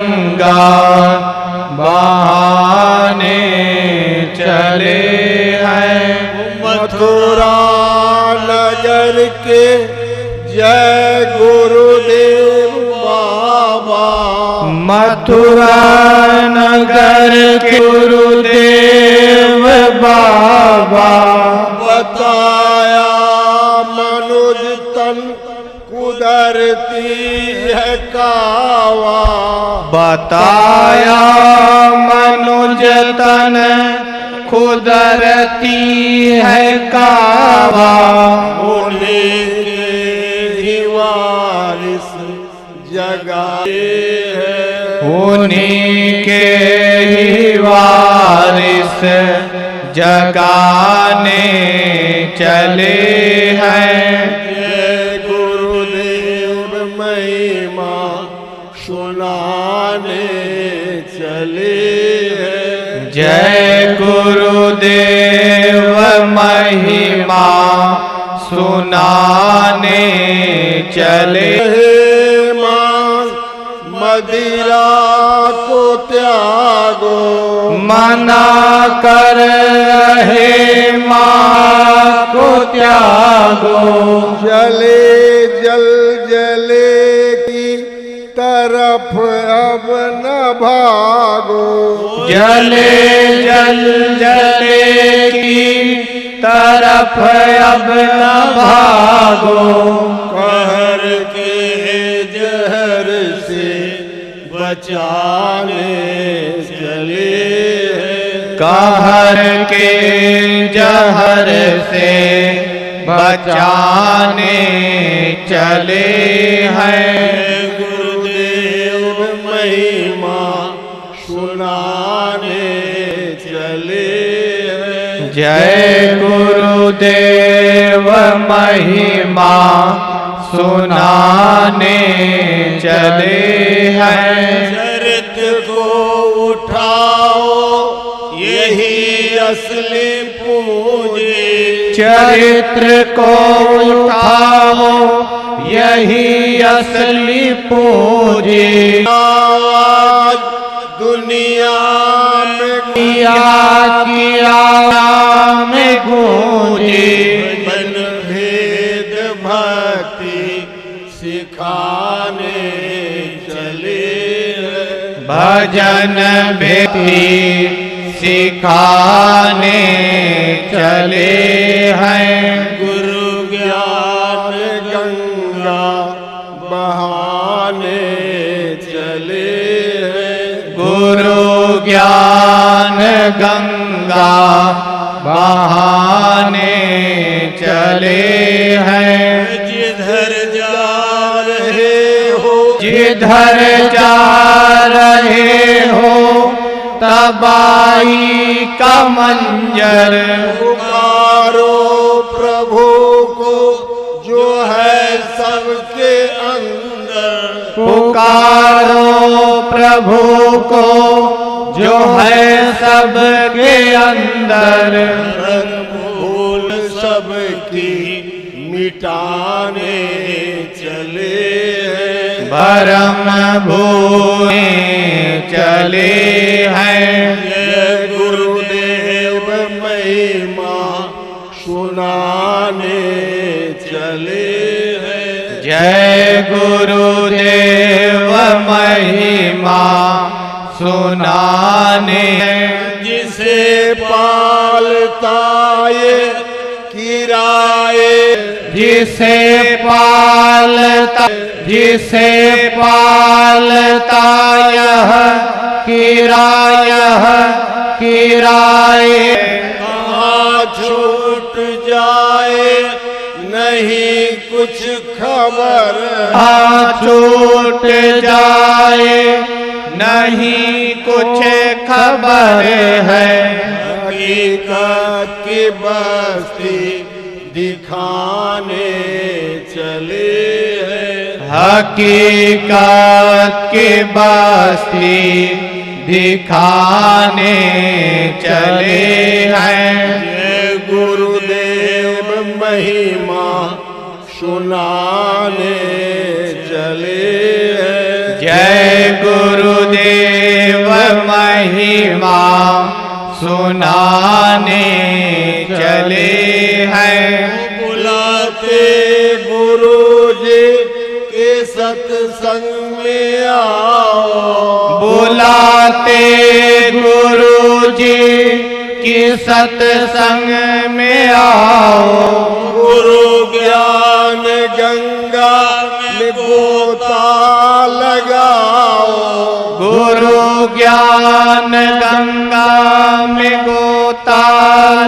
गंगा बहाने चले हैं। मथुरा नगर के जय गुरुदेव बाबा। मथुरा नगर के गुरुदेव बाबा। बताया मनुज तन कुदरती है कावा। बताया मनुज तन कुदरती है कावा। उन्हीं के ही वारिस जगाए हैं। उन्हीं के ही वारिस जगाने चले हैं। जय गुरुदेव महिमा सुनाने चले हैं। जय गुरुदेव महिमा सुनाने चले। मदिरा को त्यागो मना कर रहे माँ को त्यागो। जले जले की तरफ अब न भागो। जले जले की तरफ अब न भागो। कहर के जहर से बचाने चले हैं। कहर के जहर से बचाने चले हैं। गुरुदेव महिमा सुनाने चले हैं। जय गुरुदेव महिमा सुनाने चले हैं। चरित्र को उठाओ यही असली पूंजी। चरित्र को उठाओ यही असली पूंजी। आवाज दुनिया में किया में गूंजी। मन भेद भक्ति सिखाने चले हैं। भजन भेदी सिखाने चले हैं। गुरु ज्ञान गंगा बहाने चले हैं। गुरु ज्ञान गंगा बहाने चले हैं। जिधर जा रहे हो जिधर जा रहे हो तबाही का मंजर। पुकारो प्रभु को जो है सबके अंदर। पुकारो प्रभु को जो है सबके अंदर। भूल सबकी मिटाने चले हैं। भरम भूले चले हैं। जय गुरुदेव महिमा सुनाने चले हैं। जय गुरुदेव महिमा सुनाने। जिसे पालता ये किराए। जिसे पालता यह किराए। कहाँ छूट जाए नहीं कुछ खबर। छूट जाए नहीं कुछ खबर है। हकीकत की बस्ती दिखाने चले हैं। हकीकत की बस्ती दिखाने चले हैं। जय गुरुदेव महिमा सुनाने चले हैं। जय गुरुदेव आते गुरु जी की सत्संग में आओ। गुरु ज्ञान गंगा में गोता लगाओ। गुरु ज्ञान गंगा में गोता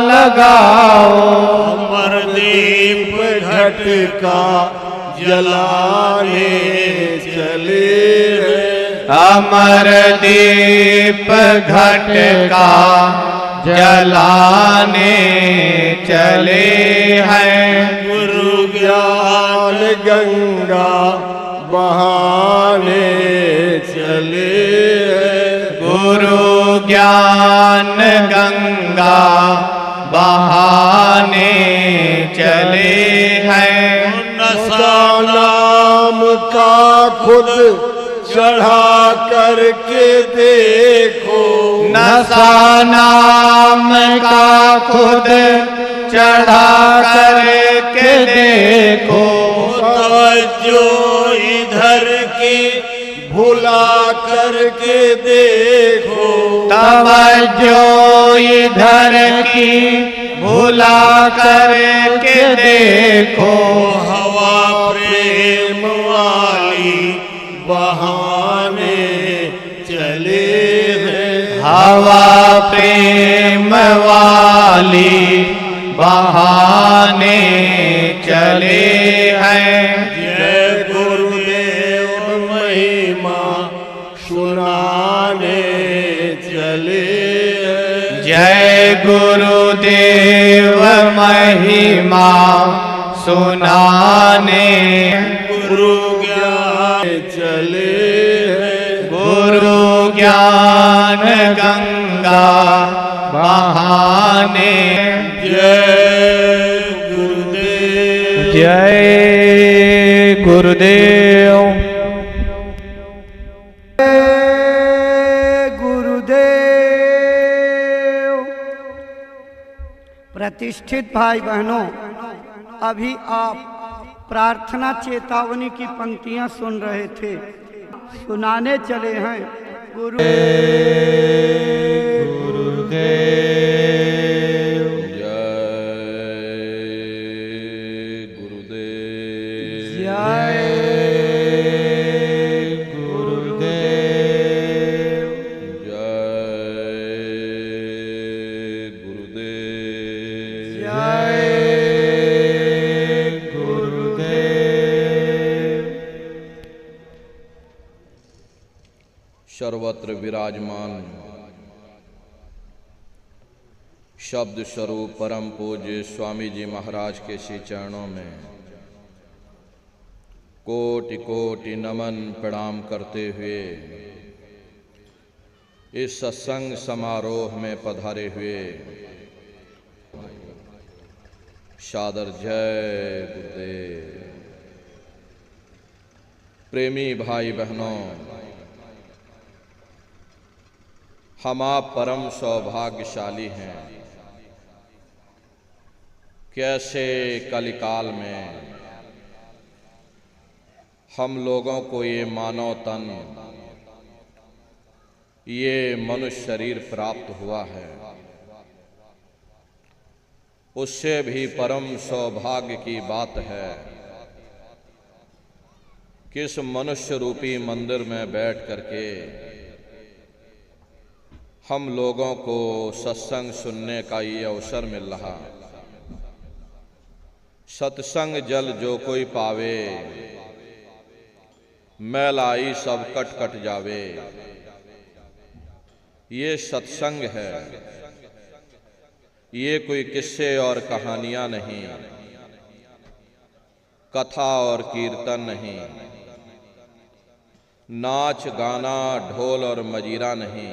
लगाओ। अमर दीप घट का जलाने चले हैं। अमर दीप घट का जलाने चले हैं। गुरु ज्ञान गंगा बहाने चले हैं। गुरु ज्ञान गंगा बहाने चले हैं। नशा नाम का खुद चढ़ा करके देखो। नशा नाम का खुद चढ़ा करके देखो। तवज्जो इधर की भुला करके देखो। तवज्जो इधर की भुला करके देखो। हवा प्रेम वाली बहाने चले हैं। हवा प्रेम वाली बहाने चले हैं। जय गुरुदेव महिमा सुनाने चले हैं। जय गुरुदेव महिमा सुनाने। गुरु ज्ञान चले हैं। गुरु ज्ञान गंगा बहाने। जय गुरुदेव। जय गुरुदेव। गुरुदेव। प्रतिष्ठित भाई बहनों, अभी आप प्रार्थना चेतावनी की पंक्तियां सुन रहे थे। सुनाने चले हैं गुरुदेव। जय गुरुदेव। जय गुरुदेव। जय गुरुदेव। जय गुरुदेव। सर्वत्र विराजमान शब्द स्वरूप परम पूज्य स्वामी जी महाराज के श्री चरणों में कोटि कोटि नमन प्रणाम करते हुए इस सत्संग समारोह में पधारे हुए सादर जय गुरुदेव। प्रेमी भाई बहनों, हम आप परम सौभाग्यशाली हैं। कैसे कलिकाल में हम लोगों को ये मानव तन, ये मनुष्य शरीर प्राप्त हुआ है। उससे भी परम सौभाग्य की बात है कि इस मनुष्य रूपी मंदिर में बैठ करके हम लोगों को सत्संग सुनने का ये अवसर मिल रहा। सत्संग जल जो कोई पावे, मैलाई सब कट कट जावे। ये सत्संग है, ये कोई किस्से और कहानियां नहीं, कथा और कीर्तन नहीं, नाच गाना ढोल और मजीरा नहीं।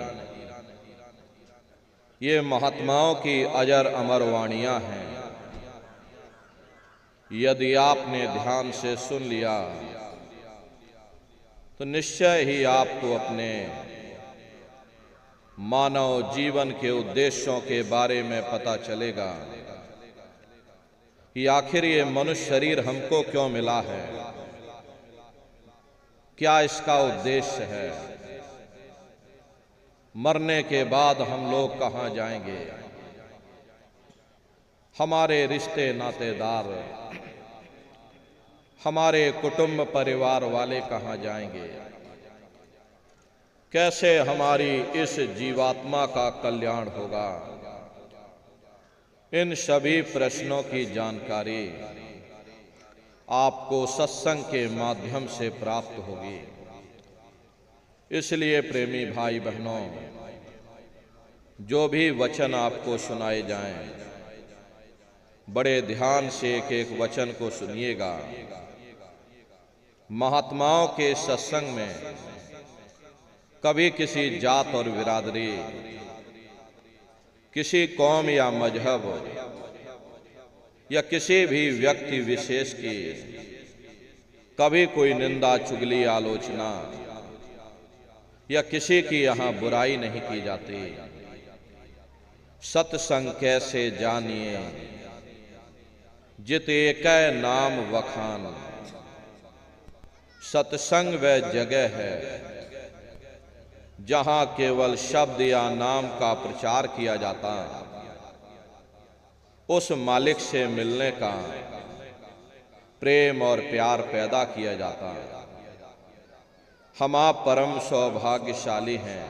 ये महात्माओं की अजर अमर वाणियां हैं। यदि आपने ध्यान से सुन लिया तो निश्चय ही आपको अपने मानव जीवन के उद्देश्यों के बारे में पता चलेगा कि आखिर ये मनुष्य शरीर हमको क्यों मिला है, क्या इसका उद्देश्य है। मरने के बाद हम लोग कहाँ जाएंगे, हमारे रिश्ते नातेदार, हमारे कुटुंब परिवार वाले कहाँ जाएंगे, कैसे हमारी इस जीवात्मा का कल्याण होगा। इन सभी प्रश्नों की जानकारी आपको सत्संग के माध्यम से प्राप्त होगी। इसलिए प्रेमी भाई बहनों, जो भी वचन आपको सुनाए जाएं, बड़े ध्यान से एक एक वचन को सुनिएगा। महात्माओं के सत्संग में कभी किसी जात और बिरादरी, किसी कौम या मजहब या किसी भी व्यक्ति विशेष की कभी कोई निंदा, चुगली, आलोचना या किसी की यहाँ बुराई नहीं की जाती। सत्संग कैसे जानिए, जित एकै नाम वखान। सत्संग वह जगह है जहां केवल शब्द या नाम का प्रचार किया जाता, उस मालिक से मिलने का प्रेम और प्यार पैदा किया जाता। हम आप परम सौभाग्यशाली हैं,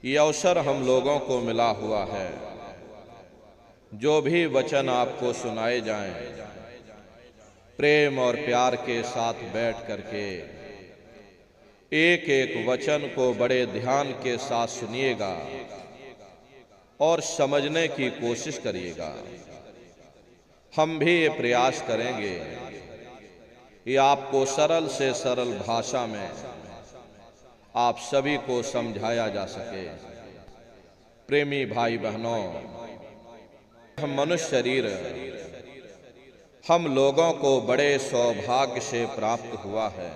ये अवसर हम लोगों को मिला हुआ है। जो भी वचन आपको सुनाए जाएं, प्रेम और प्यार के साथ बैठ करके एक एक वचन को बड़े ध्यान के साथ सुनिएगा और समझने की कोशिश करिएगा। हम भी ये प्रयास करेंगे ये आपको सरल से सरल भाषा में आप सभी को समझाया जा सके। प्रेमी भाई बहनों, हम मनुष्य शरीर हम लोगों को बड़े सौभाग्य से प्राप्त हुआ है।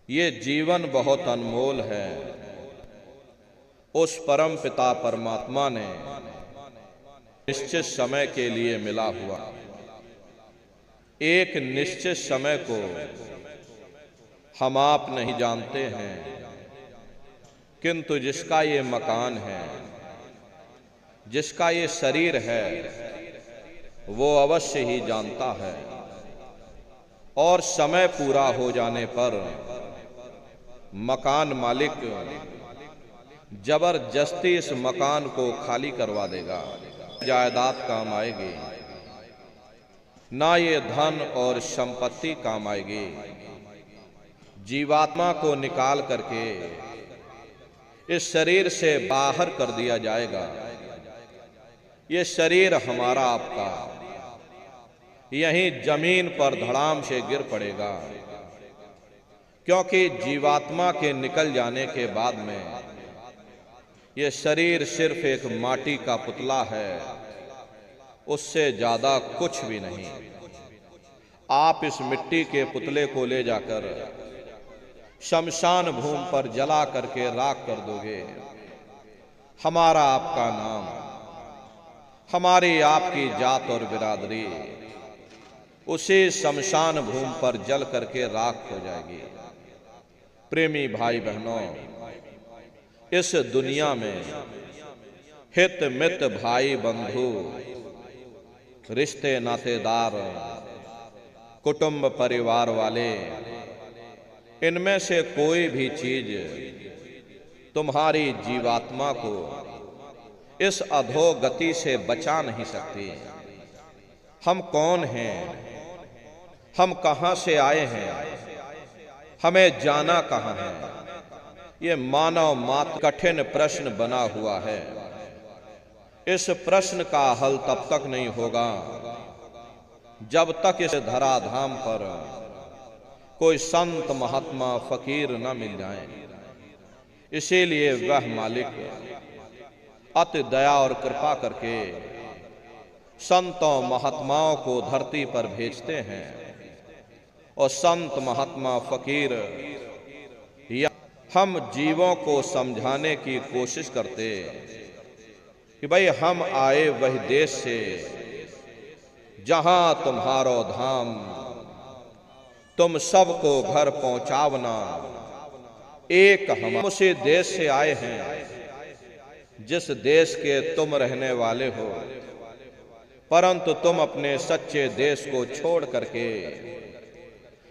ये जीवन बहुत अनमोल है। उस परम पिता परमात्मा ने निश्चित समय के लिए मिला हुआ, एक निश्चित समय को हम आप नहीं जानते हैं, किंतु जिसका ये मकान है, जिसका ये शरीर है, वो अवश्य ही जानता है। और समय पूरा हो जाने पर मकान मालिक जबरदस्ती इस मकान को खाली करवा देगा। जायदाद काम आएगी, ना ये धन और संपत्ति काम आएगी। जीवात्मा को निकाल करके इस शरीर से बाहर कर दिया जाएगा। ये शरीर हमारा आपका यहीं जमीन पर धड़ाम से गिर पड़ेगा, क्योंकि जीवात्मा के निकल जाने के बाद में ये शरीर सिर्फ एक माटी का पुतला है, उससे ज्यादा कुछ भी नहीं। आप इस मिट्टी के पुतले को ले जाकर शमशान भूमि पर जला करके राख कर दोगे। हमारा आपका नाम, हमारी आपकी जात और बिरादरी उसी शमशान भूमि पर जल करके राख हो जाएगी। प्रेमी भाई बहनों, इस दुनिया में हित मित भाई बंधु, रिश्ते नातेदार, कुटुंब परिवार वाले, इनमें से कोई भी चीज तुम्हारी जीवात्मा को इस अधोगति से बचा नहीं सकती। हम कौन हैं, हम कहां से आए हैं, हमें जाना कहां है, ये मानव मात्र कठिन प्रश्न बना हुआ है। इस प्रश्न का हल तब तक नहीं होगा जब तक इस धराधाम पर कोई संत महात्मा फकीर न मिल जाए। इसीलिए वह मालिक अति दया और कृपा करके संतों महात्माओं को धरती पर भेजते हैं, और संत महात्मा फकीर या हम जीवों को समझाने की कोशिश करते कि भाई हम आए वही देश से जहां तुम्हारो धाम, तुम सबको घर पहुंचावना, एक हम उसी देश से आए हैं जिस देश के तुम रहने वाले हो, परंतु तुम अपने सच्चे देश को छोड़ करके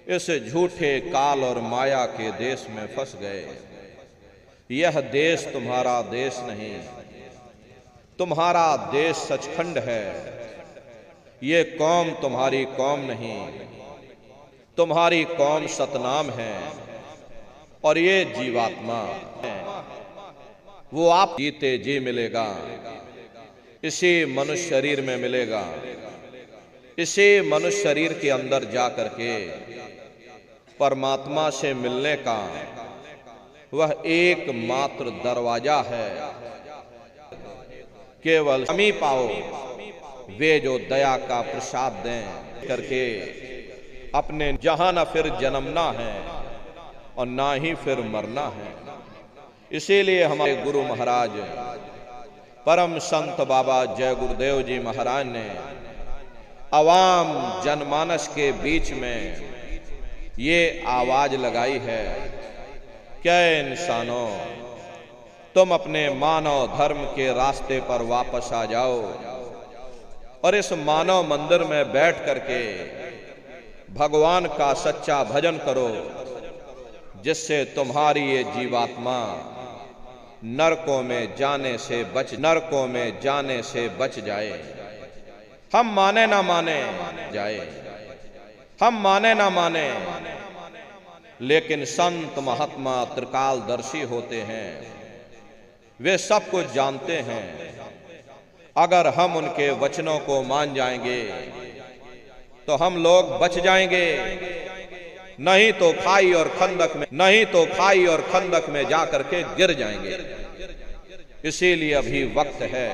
इस झूठे काल और माया के देश में फंस गए। यह देश तुम्हारा देश नहीं, तुम्हारा देश सचखंड है। ये कौम तुम्हारी कौम नहीं, तुम्हारी कौम सतनाम है और ये जीवात्मा है। वो आप जीते जी मिलेगा, इसी मनुष्य शरीर में मिलेगा। इसी मनुष्य शरीर के अंदर जा करके परमात्मा से मिलने का वह एकमात्र दरवाजा है। केवल समीप पाओ वे जो दया का प्रसाद दें करके अपने जहां न फिर जन्मना है और ना ही फिर मरना है। इसीलिए हमारे गुरु महाराज परम संत बाबा जय गुरुदेव जी महाराज ने अवाम जनमानस के बीच में ये आवाज लगाई है, क्या इंसानों, तुम अपने मानव धर्म के रास्ते पर वापस आ जाओ और इस मानव मंदिर में बैठ करके भगवान का सच्चा भजन करो, जिससे तुम्हारी ये जीवात्मा नरकों में जाने से बच जाए। हम माने ना माने जाए, हम माने ना माने, लेकिन संत महात्मा त्रिकालदर्शी होते हैं, वे सब कुछ जानते हैं। अगर हम उनके वचनों को मान जाएंगे तो हम लोग बच जाएंगे, नहीं तो खाई और खंदक में जा करके गिर जाएंगे। इसीलिए अभी वक्त है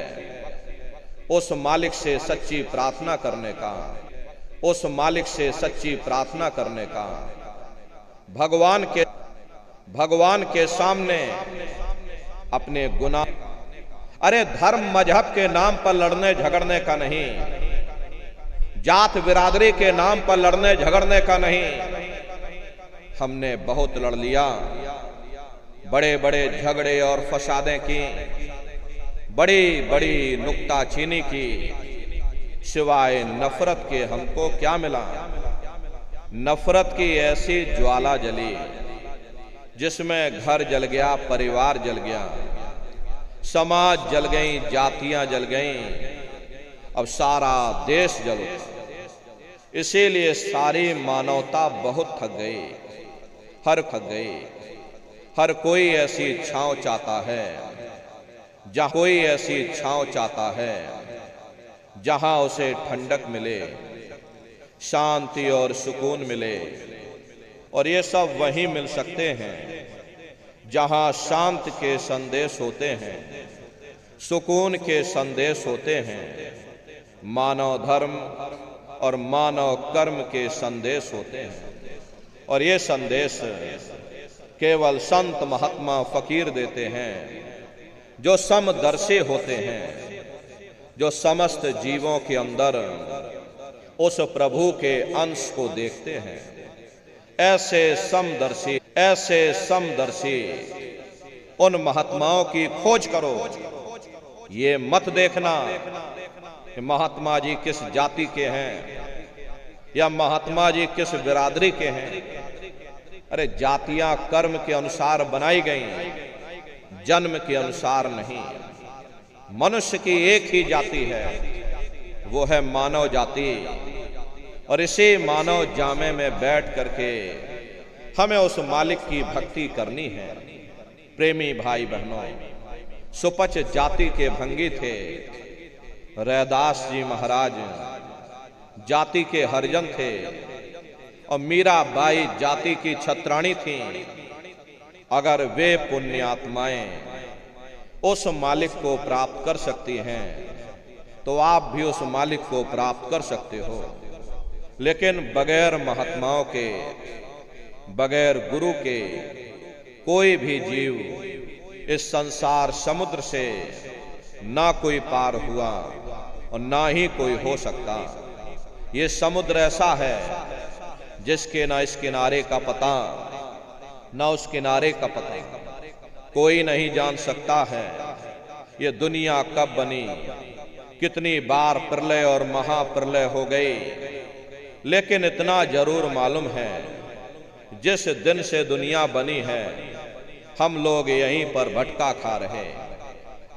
उस मालिक से सच्ची प्रार्थना करने का, उस मालिक से सच्ची प्रार्थना करने का। भगवान के सामने अपने गुनाह, अरे धर्म मजहब के नाम पर लड़ने झगड़ने का नहीं, जात बिरादरी के नाम पर लड़ने झगड़ने का नहीं। हमने बहुत लड़ लिया, बड़े बड़े झगड़े और फसादें की, बड़ी बड़ी नुक्ताचीनी की, सिवाय नफरत के हमको क्या मिला। नफरत की ऐसी ज्वाला जली जिसमें घर जल गया, परिवार जल गया, समाज जल गई, जातियां जल गईं, अब सारा देश जल उठा। इसीलिए सारी मानवता बहुत थक गई, थक गई। हर कोई ऐसी छांव चाहता है, जहां उसे ठंडक मिले, शांति और सुकून मिले। और ये सब वहीं मिल सकते हैं जहां शांति के संदेश होते हैं, सुकून के संदेश होते हैं, मानव धर्म और मानव कर्म के संदेश होते हैं। और ये संदेश केवल संत महात्मा फकीर देते हैं, जो समदर्शी होते हैं, जो समस्त जीवों के अंदर उस प्रभु के अंश को देखते हैं। ऐसे समदर्शी उन महात्माओं की खोज करो। ये मत देखना कि महात्मा जी किस जाति के हैं या महात्मा जी किस बिरादरी के हैं। अरे जातियां कर्म के अनुसार बनाई गई, जन्म के अनुसार नहीं। मनुष्य की एक ही जाति है, वो है मानव जाति। और इसी मानव जामे में बैठ करके हमें उस मालिक की भक्ति करनी है। प्रेमी भाई बहनों, सुपच जाति के भंगी थे रैदास जी महाराज, जाति के हरिजन थे, और मीराबाई जाति की छत्राणी थी। अगर वे पुण्यात्माएं उस मालिक को प्राप्त कर सकती हैं तो आप भी उस मालिक को प्राप्त कर सकते हो। लेकिन बगैर महात्माओं के, बगैर गुरु के कोई भी जीव इस संसार समुद्र से ना कोई पार हुआ और ना ही कोई हो सकता। ये समुद्र ऐसा है जिसके ना इस किनारे का पता न उस किनारे का पता। कोई नहीं जान सकता है ये दुनिया कब बनी, कितनी बार प्रलय और महाप्रलय हो गई, लेकिन इतना जरूर मालूम है जिस दिन से दुनिया बनी है हम लोग यहीं पर भटका खा रहे।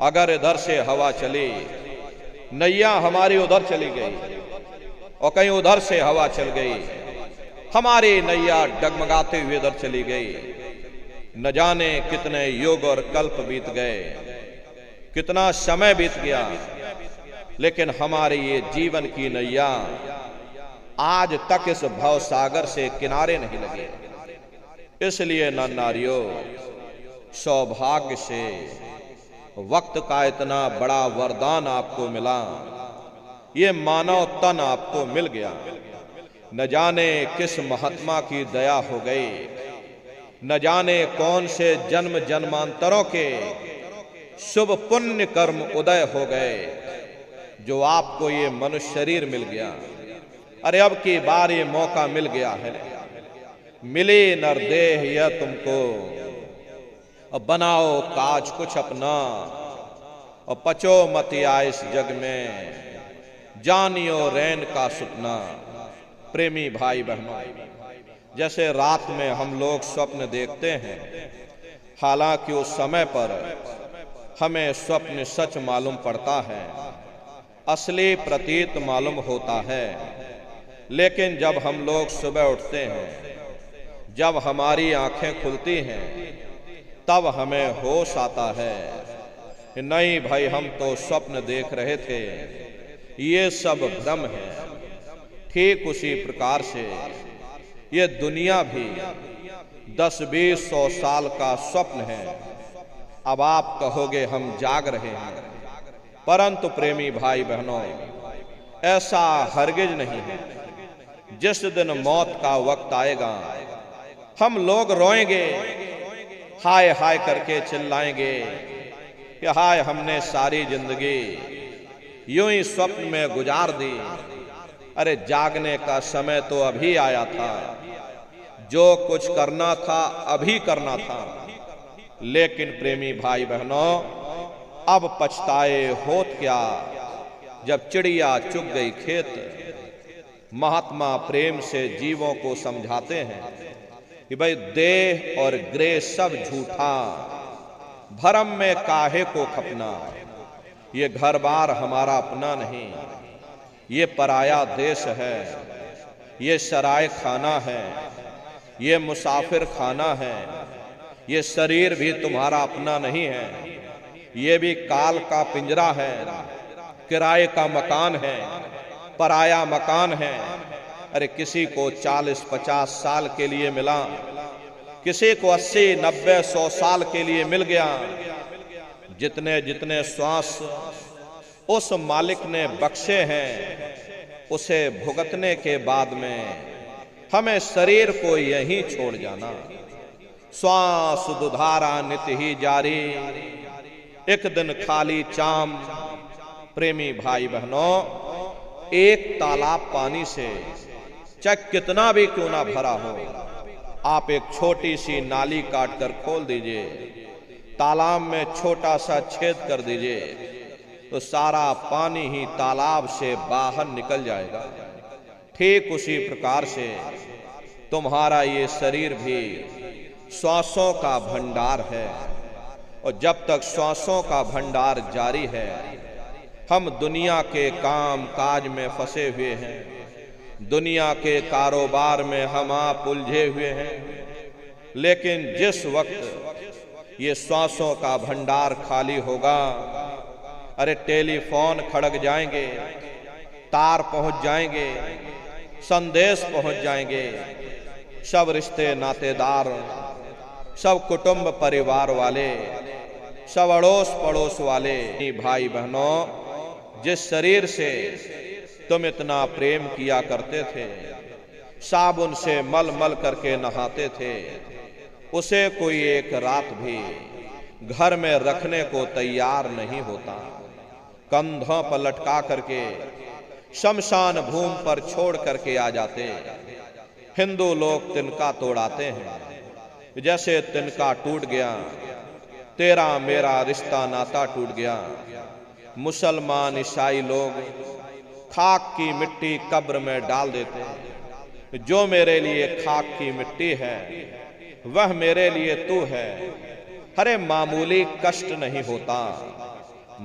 अगर इधर से हवा चली, नैया हमारी उधर चली गई और कहीं उधर से हवा चल गई, हमारी नैया डगमगाते हुए इधर चली गई। न जाने कितने युग और कल्प बीत गए, कितना समय बीत गया, लेकिन हमारी ये जीवन की नैया आज तक इस भव सागर से किनारे नहीं लगे। इसलिए न नारियों, सौभाग्य से वक्त का इतना बड़ा वरदान आपको मिला, ये मानव तन आपको मिल गया। न जाने किस महात्मा की दया हो गई, न जाने कौन से जन्म जन्मांतरों के शुभ पुण्य कर्म उदय हो गए जो आपको ये मनुष्य शरीर मिल गया। अरे अब की बार ये मौका मिल गया है, मिले नरदेह यह तुमको, अब बनाओ काज कुछ अपना और पचो मत आए इस जग में, जानियो रैन का सुपना। प्रेमी भाई बहनों, जैसे रात में हम लोग स्वप्न देखते हैं, हालांकि उस समय पर हमें स्वप्न सच मालूम पड़ता है, असली प्रतीत मालूम होता है, लेकिन जब हम लोग सुबह उठते हैं, जब हमारी आंखें खुलती हैं, तब हमें होश आता है कि नहीं भाई, हम तो स्वप्न देख रहे थे, ये सब भ्रम है। ठीक उसी प्रकार से ये दुनिया भी 10-20-100 साल का स्वप्न है। अब आप कहोगे हम जाग रहे हैं, परंतु प्रेमी भाई बहनों, ऐसा हरगिज नहीं है। जिस दिन मौत का वक्त आएगा, हम लोग रोएंगे, हाय हाय करके चिल्लाएंगे कि हाय, हमने सारी जिंदगी यूं ही स्वप्न में गुजार दी। अरे जागने का समय तो अभी आया था, जो कुछ करना था अभी करना था। लेकिन प्रेमी भाई बहनों, अब पछताए होत क्या जब चिड़िया चुग गई खेत। महात्मा प्रेम से जीवों को समझाते हैं कि भाई देह और ग्रह सब झूठा, भरम में काहे को खपना। ये घर बार हमारा अपना नहीं, ये पराया देश है, ये सराय खाना है, ये मुसाफिर खाना है। ये शरीर भी तुम्हारा अपना नहीं है, ये भी काल का पिंजरा है, किराए का मकान है, पराया मकान है। अरे किसी को 40-50 साल के लिए मिला, किसी को 80-90-100 साल के लिए मिल गया। जितने जितने श्वास उस मालिक ने बख्शे हैं, उसे भुगतने के बाद में हमें शरीर को यहीं छोड़ जाना। श्वास दुधारा नित ही जारी, एक दिन खाली चाम। प्रेमी भाई बहनों, एक तालाब पानी से चाहे कितना भी क्यों ना भरा हो, आप एक छोटी सी नाली काट कर खोल दीजिए, तालाब में छोटा सा छेद कर दीजिए, तो सारा पानी ही तालाब से बाहर निकल जाएगा। ठीक उसी प्रकार से तुम्हारा ये शरीर भी श्वासों का भंडार है, और जब तक श्वासों का भंडार जारी है, हम दुनिया के काम काज में फंसे हुए हैं, दुनिया के कारोबार में हम आप उलझे हुए हैं। लेकिन जिस वक्त ये श्वासों का भंडार खाली होगा, अरे टेलीफोन खड़क जाएंगे, तार पहुंच जाएंगे, संदेश पहुंच जाएंगे, सब रिश्ते नातेदार, सब कुटुंब परिवार वाले, सब अड़ोस पड़ोस वाले भाई बहनों, जिस शरीर से तुम इतना प्रेम किया करते थे, साबुन से मल मल करके नहाते थे, उसे कोई एक रात भी घर में रखने को तैयार नहीं होता। कंधों पर लटका करके शमशान भूमि पर छोड़ करके आ जाते। हिंदू लोग तिनका तोड़ाते हैं, जैसे तिनका टूट गया, तेरा मेरा रिश्ता नाता टूट गया। मुसलमान ईसाई लोग खाक की मिट्टी कब्र में डाल देते हैं। जो मेरे लिए खाक की मिट्टी है वह मेरे लिए तू है। अरे मामूली कष्ट नहीं होता,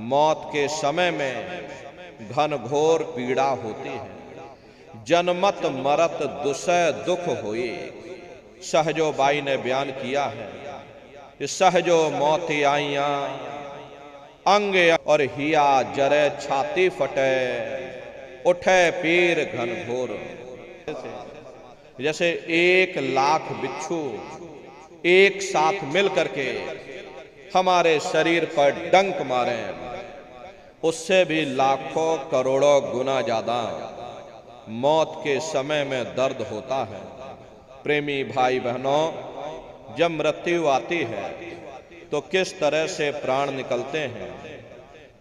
मौत के समय में घनघोर पीड़ा होती है। जन्मत मरत दुसह दुख होई, सहजो बाई ने बयान किया है। सहजो मौत आइया अंग और हिया जरे छाती फटे, उठे पीर घनघोर। जैसे 1,00,000 बिच्छू एक साथ मिल करके हमारे शरीर पर डंक मारे, उससे भी लाखों करोड़ों गुना ज्यादा मौत के समय में दर्द होता है। प्रेमी भाई बहनों, जब मृत्यु आती है तो किस तरह से प्राण निकलते हैं,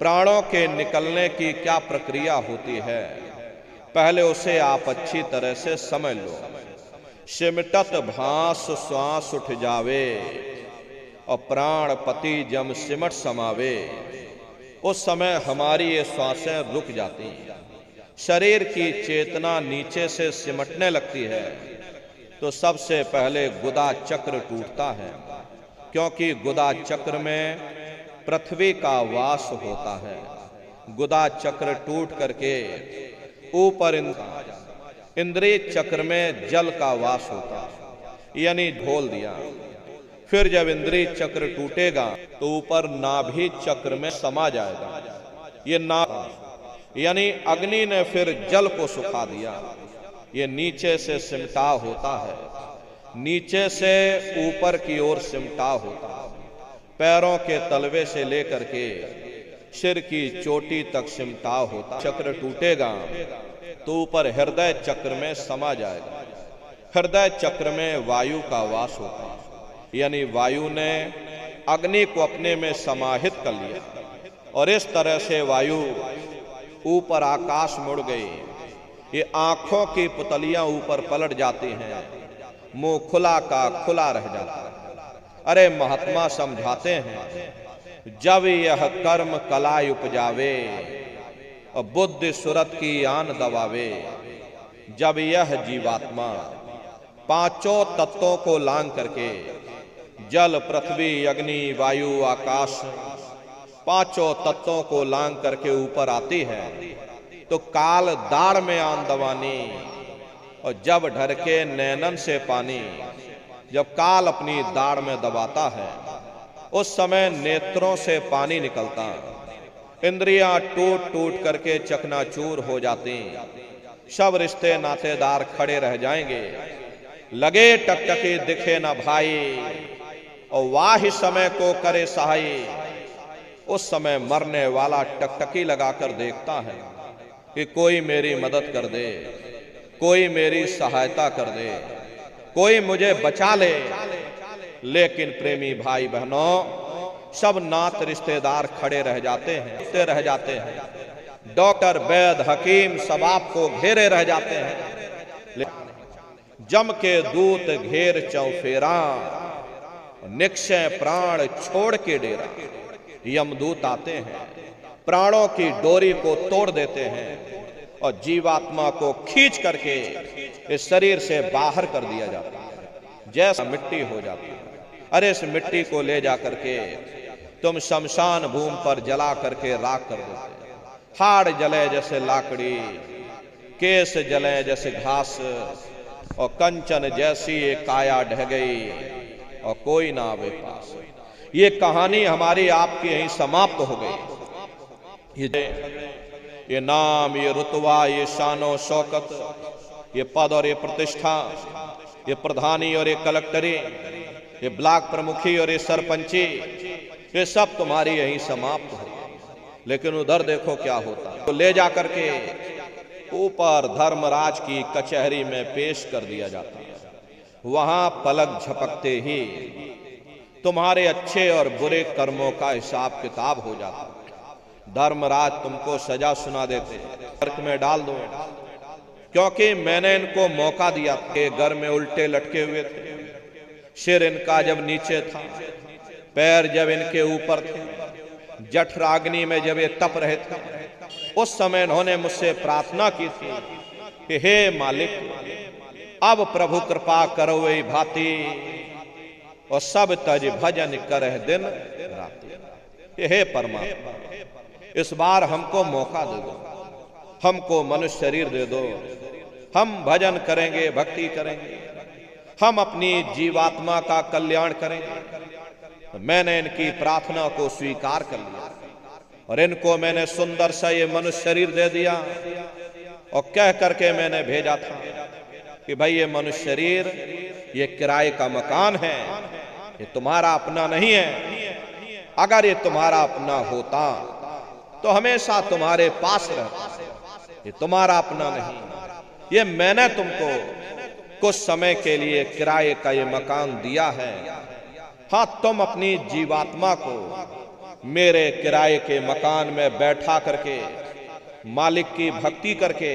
प्राणों के निकलने की क्या प्रक्रिया होती है, पहले उसे आप अच्छी तरह से समझ लो। सिमटत भांस श्वास उठ जावे और प्राण पति जम सिमट समावे, उस समय हमारी ये श्वासें रुक जाती हैं, शरीर की चेतना नीचे से सिमटने लगती है। तो सबसे पहले गुदा चक्र टूटता है, क्योंकि गुदा चक्र में पृथ्वी का वास होता है। गुदा चक्र टूट करके ऊपर इंद्रिय चक्र में जल का वास होता है, यानी ढोल दिया। फिर जब इंद्रिय चक्र टूटेगा तो ऊपर नाभि चक्र में समा जाएगा। ये यानी अग्नि ने फिर जल को सुखा दिया। ये नीचे से सिमटाव होता है, नीचे से ऊपर की ओर सिमटाव होता है। पैरों के तलवे से लेकर के सिर की चोटी तक सिमटाव होता। चक्र टूटेगा तो ऊपर हृदय चक्र में समा जाएगा। हृदय चक्र में वायु का वास होता है, यानी वायु ने अग्नि को अपने में समाहित कर लिया और इस तरह से वायु ऊपर आकाश मुड़ गई। ये आंखों की पुतलियां ऊपर पलट जाती हैं, मुंह खुला का खुला रह जाता है। अरे महात्मा समझाते हैं, जब यह कर्म कलाई उपजावे और बुद्धि सुरत की आन दबावे, जब यह जीवात्मा पांचों तत्वों को लांग करके जल पृथ्वी अग्नि वायु आकाश पांचों तत्वों को लांग करके ऊपर आती है, तो काल दाढ़ में आन दबानी और जब ढरके नैनन से पानी, जब काल अपनी दाढ़ में दबाता है उस समय नेत्रों से पानी निकलता, इंद्रियां टूट टूट करके चकनाचूर हो जाती, सब रिश्ते नातेदार खड़े रह जाएंगे। लगे टकटकी दिखे न भाई और वाहि समय को करे सहाई। उस समय मरने वाला टकटकी लगाकर देखता है कि कोई मेरी मदद कर दे, कोई मेरी सहायता कर दे, कोई मुझे बचा ले। लेकिन प्रेमी भाई बहनों, सब नात रिश्तेदार खड़े रह जाते हैं, डॉक्टर वैद्य हकीम सब आपको घेरे रह जाते हैं। जम के दूत घेर चौफेरा, निक्षय प्राण छोड़ के डेरा। यमदूत आते हैं, प्राणों की डोरी को तोड़ देते हैं और जीवात्मा को खींच करके इस शरीर से बाहर कर दिया जाता है, जैसा मिट्टी हो जाती है। अरे इस मिट्टी को ले जा करके तुम शमशान भूमि पर जला करके राख कर देते। हाड़ जले जैसे लाकड़ी, केस जले जैसे घास और कंचन जैसी एक काया ढह गई और कोई ना आवे पास। ये कहानी हमारी आपकी यहीं समाप्त हो गई। ये नाम, ये रुतबा, ये शानो शौकत, ये पद और ये प्रतिष्ठा, ये प्रधानी और ये कलेक्टरी, ये ब्लॉक प्रमुखी और ये सरपंची, ये सब तुम्हारी यहीं समाप्त हो। लेकिन उधर देखो क्या होता है, तो ले जा करके ऊपर धर्मराज की कचहरी में पेश कर दिया जाता है। वहां पलक झपकते ही तुम्हारे अच्छे और बुरे कर्मों का हिसाब किताब हो जाता है। धर्मराज तुमको सजा सुना देते, नरक में डाल दो, क्योंकि मैंने इनको मौका दिया। के घर में उल्टे लटके हुए थे, सिर इनका जब नीचे था, पैर जब इनके ऊपर थे, जठराग्नि में जब ये तप रहे थे, उस समय इन्होंने मुझसे प्रार्थना की थी कि हे मालिक, अब प्रभु कृपा करो वही भांति और सब तज भजन करह दिन राति। हे परमात्मा, इस बार हमको मौका दे दो, हमको मनुष्य शरीर दे दो, हम भजन करेंगे, भक्ति करेंगे, हम अपनी जीवात्मा का कल्याण करेंगे। तो मैंने इनकी प्रार्थना को स्वीकार कर लिया और इनको मैंने सुंदर सा ये मनुष्य शरीर दे दिया और कह करके मैंने भेजा था कि भाई ये मनुष्य शरीर ये किराए का मकान है, ये तुम्हारा अपना नहीं है। अगर ये तुम्हारा अपना होता तो हमेशा तुम्हारे पास रहता, ये तुम्हारा अपना नहीं। ये मैंने तुमको कुछ समय के लिए किराए का ये मकान दिया है। हाँ, तुम अपनी जीवात्मा को मेरे किराए के मकान में बैठा करके मालिक की भक्ति करके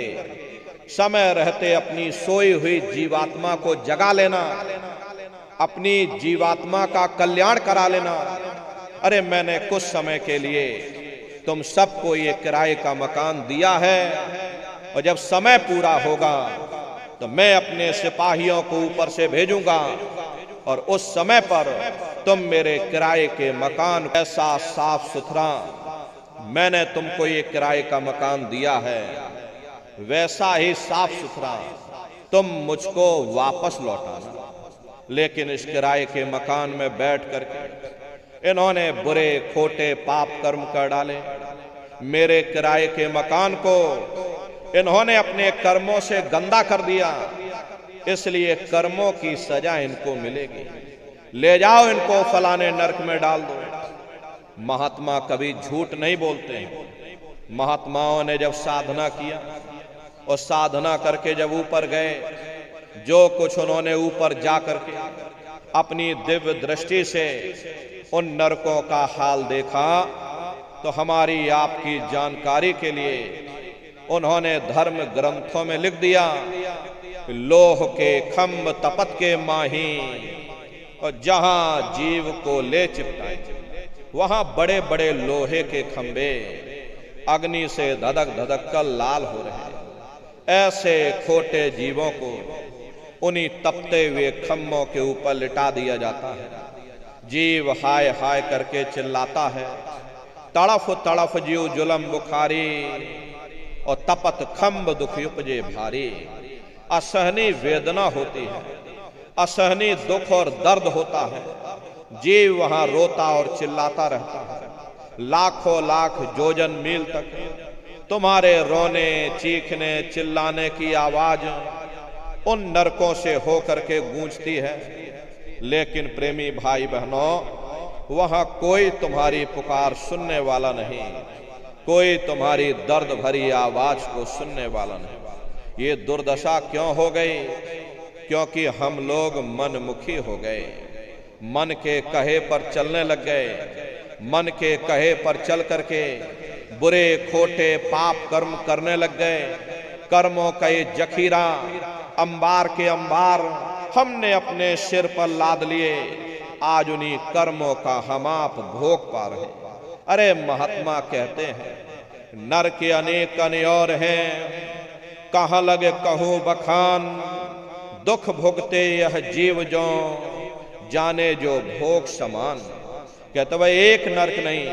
समय रहते अपनी सोई हुई जीवात्मा को जगा लेना, अपनी जीवात्मा का कल्याण करा लेना। अरे मैंने कुछ समय के लिए तुम सबको ये किराए का मकान दिया है और जब समय पूरा होगा तो मैं अपने सिपाहियों को ऊपर से भेजूंगा और उस समय पर तुम मेरे किराए के मकान ऐसा साफ सुथरा मैंने तुमको ये किराए का मकान दिया है, वैसा ही साफ सुथरा तुम मुझको वापस लौटाना। लेकिन इस किराए के मकान में बैठ करके इन्होंने बुरे खोटे पाप कर्म कर डाले। मेरे किराए के मकान को इन्होंने अपने कर्मों से गंदा कर दिया, इसलिए कर्मों की सजा इनको मिलेगी। ले जाओ इनको फलाने नरक में डाल दो। महात्मा कभी झूठ नहीं बोलते। महात्माओं ने जब साधना किया और साधना करके जब ऊपर गए, जो कुछ उन्होंने ऊपर जा करके अपनी दिव्य दृष्टि से उन नरकों का हाल देखा, तो हमारी आपकी जानकारी के लिए उन्होंने धर्म ग्रंथों में लिख दिया, लोह के खम्भ तपत के माही, और जहां जीव को ले चिपटाए वहां बड़े बड़े लोहे के खंभे अग्नि से धधक धधक कर लाल हो रहे हैं। ऐसे खोटे जीवों को उन्हीं तपते हुए खम्भों के ऊपर लिटा दिया जाता है। जीव हाय हाय करके चिल्लाता है, तड़फ तड़फ जीव जुलम बुखारी, और तपत खम्भ दुख उपजे भारी। असहनीय वेदना होती है, असहनीय दुख और दर्द होता है। जीव वहां रोता और चिल्लाता रहता है। लाखों लाख जोजन मील तक तुम्हारे रोने चीखने चिल्लाने की आवाज उन नरकों से होकर के गूंजती है। लेकिन प्रेमी भाई बहनों, वहां कोई तुम्हारी पुकार सुनने वाला नहीं, कोई तुम्हारी दर्द भरी आवाज को सुनने वाला नहीं। ये दुर्दशा क्यों हो गई? क्योंकि हम लोग मनमुखी हो गए, मन के कहे पर चलने लग गए। मन के कहे पर चल करके बुरे खोटे पाप कर्म करने लग गए। कर्मों का ये जखीरा अंबार के अंबार हमने अपने सिर पर लाद लिए। आज उन्हीं कर्मों का हम आप भोग पा रहे। अरे महात्मा कहते हैं, नर के अनेक अनेर हैं, कहाँ लगे कहूँ बखान। दुख भोगते यह जीव जो जाने जो भोग समान। कहते भाई एक नरक नहीं,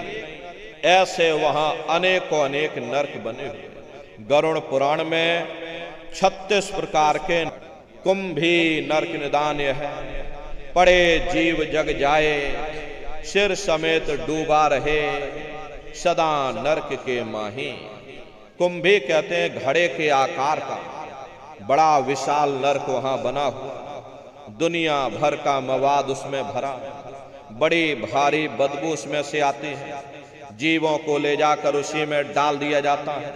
ऐसे वहां अनेकों अनेक नरक बने हुए। गरुड़ पुराण में 36 प्रकार के कुंभी नरक निदान है। पड़े जीव जग जाए, सिर समेत डूबा रहे, सदा नरक के माही। कुंभी कहते हैं घड़े के आकार का बड़ा विशाल नरक वहां बना हुआ। दुनिया भर का मवाद उसमें भरा, बड़ी भारी बदबू उसमें से आती है। जीवों को ले जाकर उसी में डाल दिया जाता है।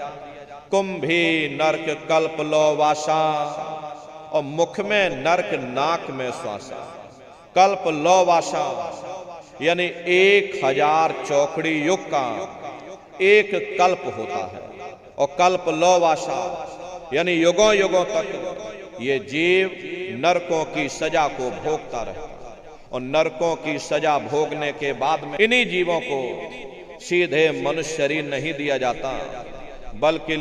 कुंभी नरक कल्प लो वासा, और मुख में नरक नाक में श्वासा। कल्प लो वासा यानी 1000 चौकड़ी युग का एक कल्प होता है, और कल्प लो वासा यानी युगों युगों तक ये जीव नरकों की सजा को भोगता रहता है। और नरकों की सजा भोगने के बाद में इन्हीं जीवों को सीधे मनुष्य शरीर नहीं दिया जाता, बल्कि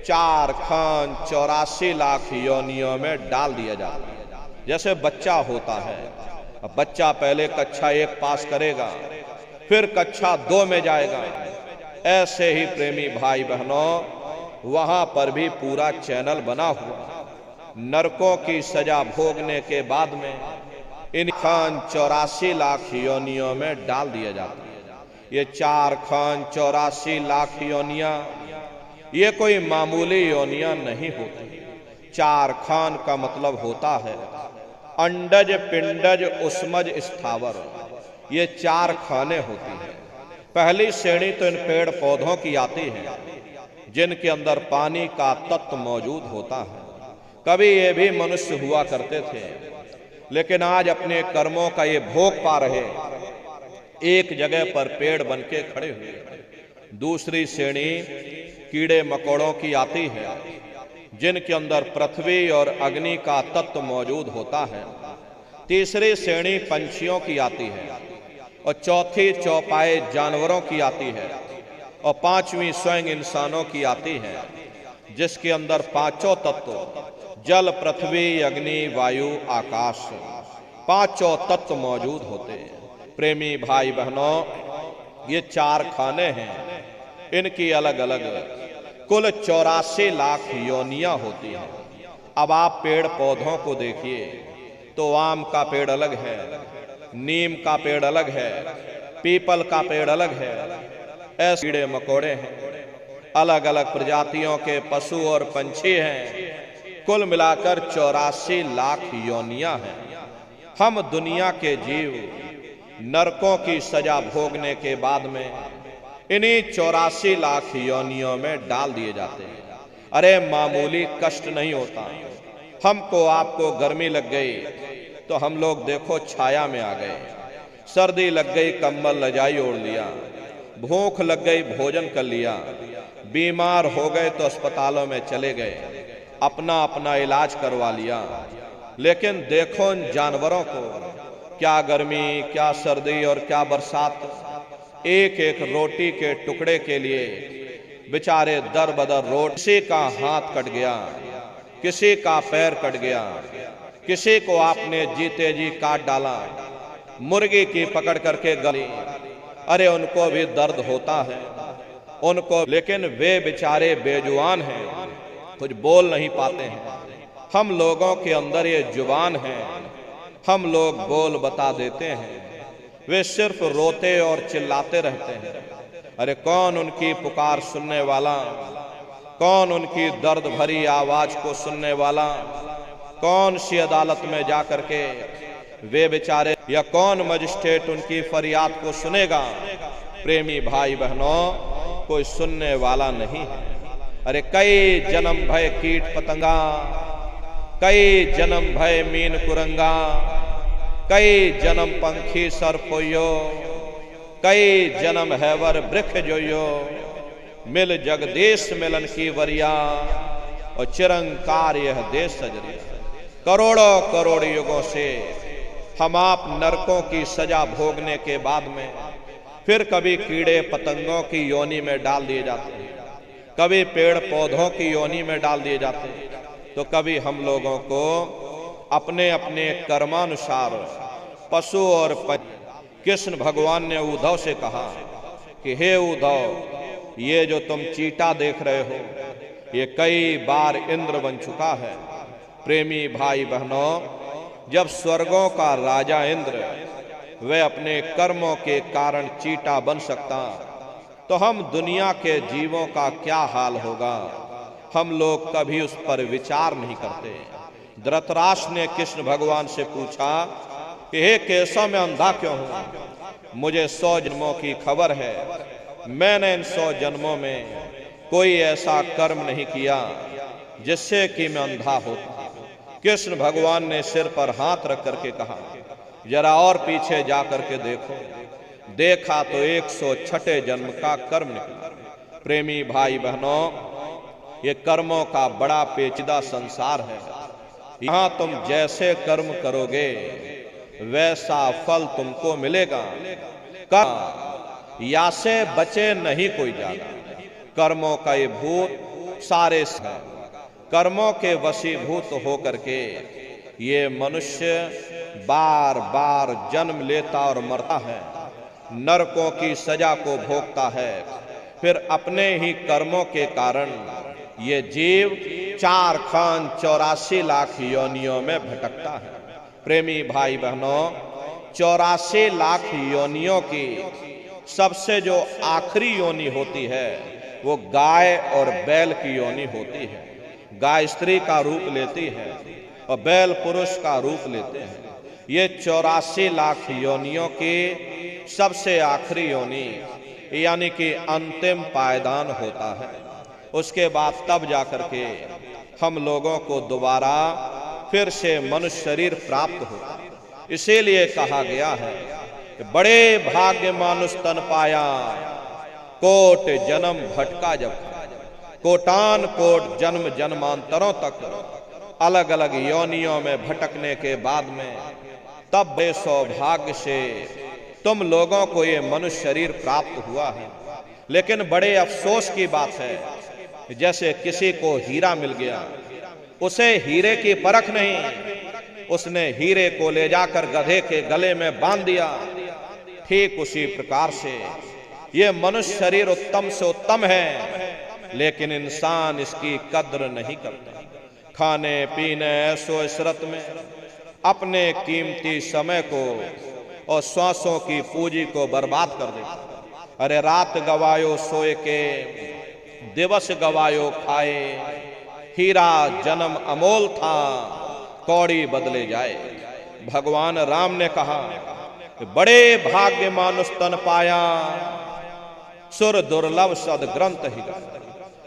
4,84 लाख योनियों में डाल दिया जाता है। जैसे बच्चा होता है, अब बच्चा पहले कक्षा 1 पास करेगा, फिर कक्षा 2 में जाएगा, ऐसे ही प्रेमी भाई बहनों वहां पर भी पूरा चैनल बना हुआ। नरकों की सजा भोगने के बाद में इन 84 लाख योनियों में डाल दिया जाता है। ये 4,84 लाख योनियां ये कोई मामूली योनियां नहीं होती। 4 खान का मतलब होता है अंडज, पिंडज, उष्मज, स्थावर, ये 4 खाने होती हैं। पहली श्रेणी तो इन पेड़ पौधों की आती है जिनके अंदर पानी का तत्व मौजूद होता है। कभी ये भी मनुष्य हुआ करते थे, लेकिन आज अपने कर्मों का ये भोग पा रहे, एक जगह पर पेड़ बन के खड़े हुए। दूसरी श्रेणी कीड़े मकोड़ों की आती है जिनके अंदर पृथ्वी और अग्नि का तत्व मौजूद होता है। तीसरी श्रेणी पंछियों की आती है और चौथी चौपाए जानवरों की आती है और 5वीं स्वयं इंसानों की आती है, जिसके अंदर 5 तत्व जल, पृथ्वी, अग्नि, वायु, आकाश, 5 तत्व मौजूद होते हैं। प्रेमी भाई बहनों, ये 4 खाने हैं, इनकी अलग अलग कुल 84 लाख योनियां होती हैं। अब आप पेड़ पौधों को देखिए तो आम का पेड़ अलग है, नीम का पेड़ अलग है, पीपल का पेड़ अलग है, ऐसे कीड़े मकोड़े हैं, अलग अलग प्रजातियों के पशु और पंछी हैं। कुल मिलाकर 84 लाख योनियां हैं। हम दुनिया के जीव नरकों की सजा भोगने के बाद में इन्हीं 84 लाख योनियों में डाल दिए जाते हैं। अरे मामूली कष्ट नहीं होता। हमको आपको गर्मी लग गई तो हम लोग देखो छाया में आ गए, सर्दी लग गई कंबल रजाई ओढ़ लिया, भूख लग गई भोजन कर लिया, बीमार हो गए तो अस्पतालों में चले गए, अपना अपना इलाज करवा लिया। लेकिन देखो इन जानवरों को, क्या गर्मी, क्या सर्दी और क्या बरसात, एक एक रोटी के टुकड़े के लिए बेचारे दर बदर रोट, किसी का हाथ कट गया, किसी का पैर कट गया, किसी को आपने जीते जी काट डाला, मुर्गी की पकड़ करके गली, अरे उनको भी दर्द होता है उनको, लेकिन वे बेचारे बेजुबान हैं, कुछ बोल नहीं पाते हैं। हम लोगों के अंदर ये जुबान है, हम लोग बोल बता देते हैं, वे सिर्फ रोते और चिल्लाते रहते हैं। अरे कौन उनकी पुकार सुनने वाला, कौन उनकी दर्द भरी आवाज को सुनने वाला, कौन सी अदालत में जाकर के वे बेचारे, या कौन मजिस्ट्रेट उनकी फरियाद को सुनेगा। प्रेमी भाई बहनों, कोई सुनने वाला नहीं है। अरे कई जन्म भय कीट पतंगा, कई जन्म भय मीन कुरंगा, कई जन्म पंखी सरपोयो, कई जन्म हैवर वृक्ष जोयो, मिल जगदेश मिलन की वरिया और चिरंकार यह देश सजरिया। करोड़ों करोड़ युगों से हम आप नरकों की सजा भोगने के बाद में फिर कभी कीड़े पतंगों की योनि में डाल दिए जाते हैं, कभी पेड़ पौधों की योनि में डाल दिए जाते हैं, तो कभी हम लोगों को अपने अपने कर्मानुसार पशु और कृष्ण भगवान ने उद्धव से कहा कि हे उद्धव, ये जो तुम चीटा देख रहे हो ये कई बार इंद्र बन चुका है। प्रेमी भाई बहनों, जब स्वर्गों का राजा इंद्र वह अपने कर्मों के कारण चीटा बन सकता, तो हम दुनिया के जीवों का क्या हाल होगा, हम लोग कभी उस पर विचार नहीं करते। धृतराष्ट्र ने कृष्ण भगवान से पूछा कि हे केशव, मैं अंधा क्यों हूं? मुझे 100 जन्मों की खबर है, मैंने इन 100 जन्मों में कोई ऐसा कर्म नहीं किया जिससे कि मैं अंधा होता। कृष्ण भगवान ने सिर पर हाथ रख करके कहा, जरा और पीछे जा करके देखो। देखा तो 106 जन्म का कर्म निकला। प्रेमी भाई बहनों, ये कर्मों का बड़ा पेचीदा संसार है। यहाँ तुम जैसे कर्म करोगे वैसा फल तुमको मिलेगा। कर्म या से बचे नहीं कोई जागा। कर्मों का ये भूत सारे हैं। कर्मों के वशीभूत होकर के ये मनुष्य बार बार जन्म लेता और मरता है, नरकों की सजा को भोगता है। फिर अपने ही कर्मों के कारण ये जीव 4 खान 84 लाख योनियों में भटकता है। प्रेमी भाई बहनों, 84 लाख योनियों की सबसे जो आखिरी योनि होती है वो गाय और बैल की योनि होती है। गाय स्त्री का रूप लेती है और बैल पुरुष का रूप लेते हैं। ये 84 लाख योनियों की सबसे आखिरी योनि यानी कि अंतिम पायदान होता है। उसके बाद तब जाकर के हम लोगों को दोबारा फिर से मनुष्य शरीर प्राप्त होता है। इसीलिए कहा गया है कि बड़े भाग्य मानुष तन पाया, कोट जन्म भटका जब। कोटान कोट जन्म जन्मांतरों तक अलग अलग योनियों में भटकने के बाद में तब बे सौभाग्य से तुम लोगों को ये मनुष्य शरीर प्राप्त हुआ है। लेकिन बड़े अफसोस की बात है, जैसे किसी को हीरा मिल गया, उसे हीरे की परख नहीं, उसने हीरे को ले जाकर गधे के गले में बांध दिया। ठीक उसी प्रकार से ये मनुष्य शरीर उत्तम से उत्तम है, लेकिन इंसान इसकी कद्र नहीं करता। खाने पीने ऐशो इशरत में अपने कीमती समय को और श्वासों की पूंजी को बर्बाद कर देता। अरे रात गवायो सोए के, दिवस गवायो खाए, हीरा जन्म अमोल था, कौड़ी बदले जाए। भगवान राम ने कहा कि बड़े भाग्य मानुष तन पाया, सुर दुर्लभ सद ग्रंथ ही।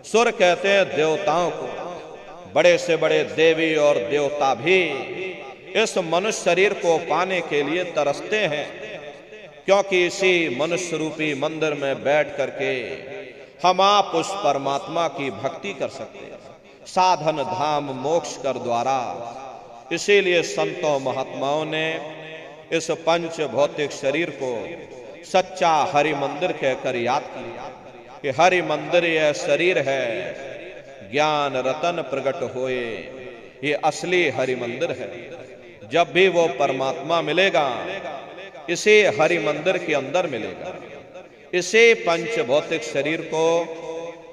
सुर कहते हैं देवताओं को। बड़े से बड़े देवी और देवता भी इस मनुष्य शरीर को पाने के लिए तरसते हैं, क्योंकि इसी मनुष्य रूपी मंदिर में बैठ करके हम आप उस परमात्मा की भक्ति कर सकते हैं, साधन धाम मोक्ष कर द्वारा। इसीलिए संतों महात्माओं ने इस पंच भौतिक शरीर को सच्चा हरि मंदिर कहकर याद किया कि हरि मंदिर यह शरीर है, ज्ञान रतन प्रकट होए, ये असली हरि मंदिर है। जब भी वो परमात्मा मिलेगा, इसे हरि मंदिर के अंदर मिलेगा। इसे पंच भौतिक शरीर को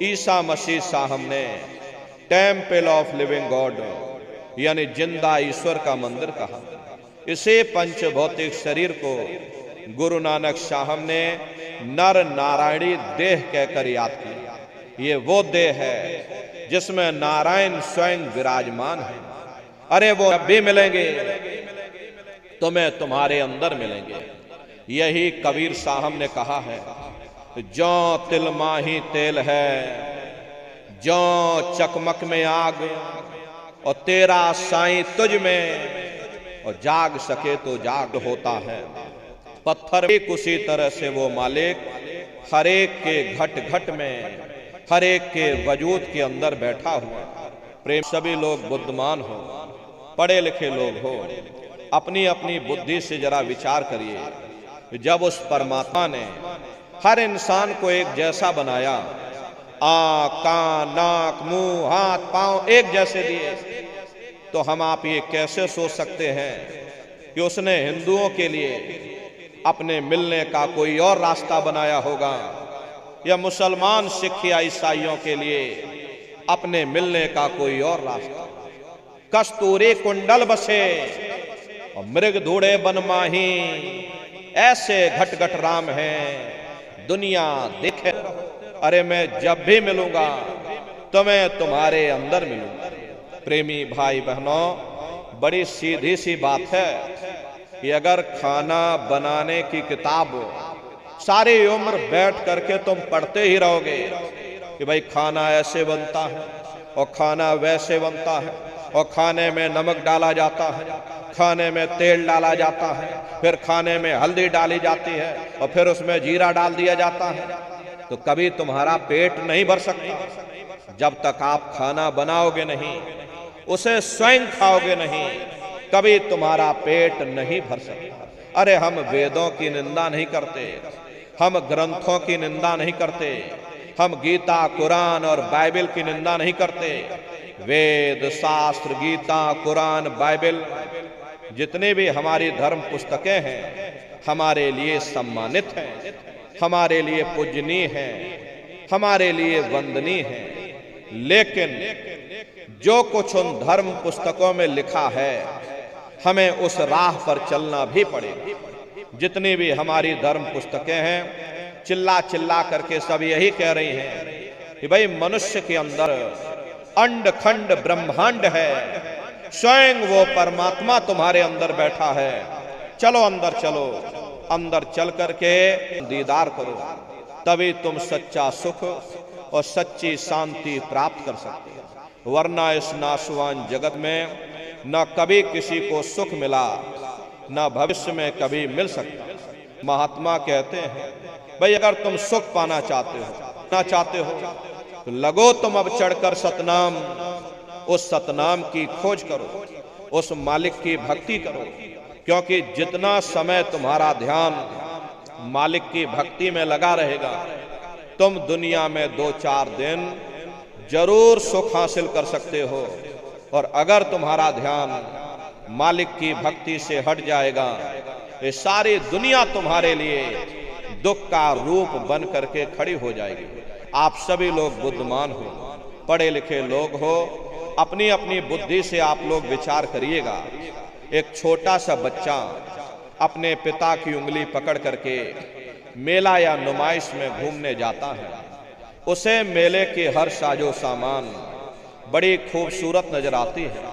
ईसा मसीह साहब ने टेम्पल ऑफ लिविंग गॉड यानी जिंदा ईश्वर का मंदिर कहा। इसे पंच भौतिक शरीर को गुरु नानक साहब ने नर नारायणी देह कहकर याद किया। ये वो देह है जिसमें नारायण स्वयं विराजमान है। अरे वो जब भी मिलेंगे तुम्हें तुम्हारे अंदर मिलेंगे। यही कबीर साहब ने कहा है, जो तिल माही तेल है, जो चकमक में आग, और तेरा साईं तुझ में, और जाग सके तो जाग होता है। पत्थर भी उसी तरह से वो मालिक हर एक के घट घट में, हर एक के वजूद के अंदर बैठा हुआ। प्रेम सभी लोग बुद्धिमान हो, पढ़े लिखे लोग हो, अपनी अपनी बुद्धि से जरा विचार करिए। जब उस परमात्मा ने हर इंसान को एक जैसा बनाया, आँख कान नाक मुंह हाथ पांव एक जैसे दिए, तो हम आप ये कैसे सोच सकते हैं कि उसने हिंदुओं के लिए अपने मिलने का कोई और रास्ता बनाया होगा, या मुसलमान सिख या ईसाइयों के लिए अपने मिलने का कोई और रास्ता। कस्तूरी कुंडल बसे और मृग धूड़े बन माही, ऐसे घट घट राम हैं दुनिया देखे। अरे मैं जब भी मिलूंगा तो मैं तुम्हारे अंदर मिलूंगा। प्रेमी भाई बहनों, बड़ी सीधी सी बात है कि अगर खाना बनाने की किताब सारी उम्र बैठ करके तुम पढ़ते ही रहोगे कि भाई खाना ऐसे बनता है और खाना वैसे बनता है, और खाने में नमक डाला जाता है, खाने में तेल डाला जाता है, फिर खाने में हल्दी डाली जाती है, और फिर उसमें जीरा डाल दिया जाता है, तो कभी तुम्हारा पेट नहीं भर सकता। जब तक आप खाना बनाओगे नहीं, उसे स्वयं खाओगे नहीं, कभी तुम्हारा पेट नहीं भर सकता। अरे हम वेदों की निंदा नहीं करते, हम ग्रंथों की निंदा नहीं करते, हम गीता, कुरान और बाइबल की निंदा नहीं करते। वेद, शास्त्र, गीता, कुरान, बाइबल जितनी भी हमारी धर्म पुस्तकें हैं हमारे लिए सम्मानित हैं, हमारे लिए पूजनीय हैं, हमारे लिए वंदनीय हैं। लेकिन जो कुछ उन धर्म पुस्तकों में लिखा है हमें उस राह पर चलना भी पड़ेगा। जितनी भी हमारी धर्म पुस्तकें हैं चिल्ला चिल्ला करके सब यही कह रही हैं कि भाई मनुष्य के अंदर अंड खंड ब्रह्मांड है, स्वयं वो परमात्मा तुम्हारे अंदर बैठा है। चलो अंदर चलो, अंदर चल करके दीदार करो, तभी तुम सच्चा सुख और सच्ची शांति प्राप्त कर सकते हो। वरना इस नाशवान जगत में न कभी किसी को सुख मिला, न भविष्य में कभी मिल सकता। महात्मा कहते हैं भाई अगर तुम सुख पाना चाहते हो तो लगो तुम अब चढ़कर सतनाम, उस सतनाम की खोज करो, उस मालिक की भक्ति करो। क्योंकि जितना समय तुम्हारा ध्यान मालिक की भक्ति में लगा रहेगा तुम दुनिया में 2-4 दिन जरूर सुख हासिल कर सकते हो। और अगर तुम्हारा ध्यान मालिक की भक्ति से हट जाएगा ये सारी दुनिया तुम्हारे लिए दुख का रूप बन करके खड़ी हो जाएगी। आप सभी लोग बुद्धिमान हो, पढ़े लिखे लोग हो, अपनी अपनी बुद्धि से आप लोग विचार करिएगा। एक छोटा सा बच्चा अपने पिता की उंगली पकड़ करके मेला या नुमाइश में घूमने जाता है। उसे मेले के हर साजो सामान बड़ी खूबसूरत नजर आती है।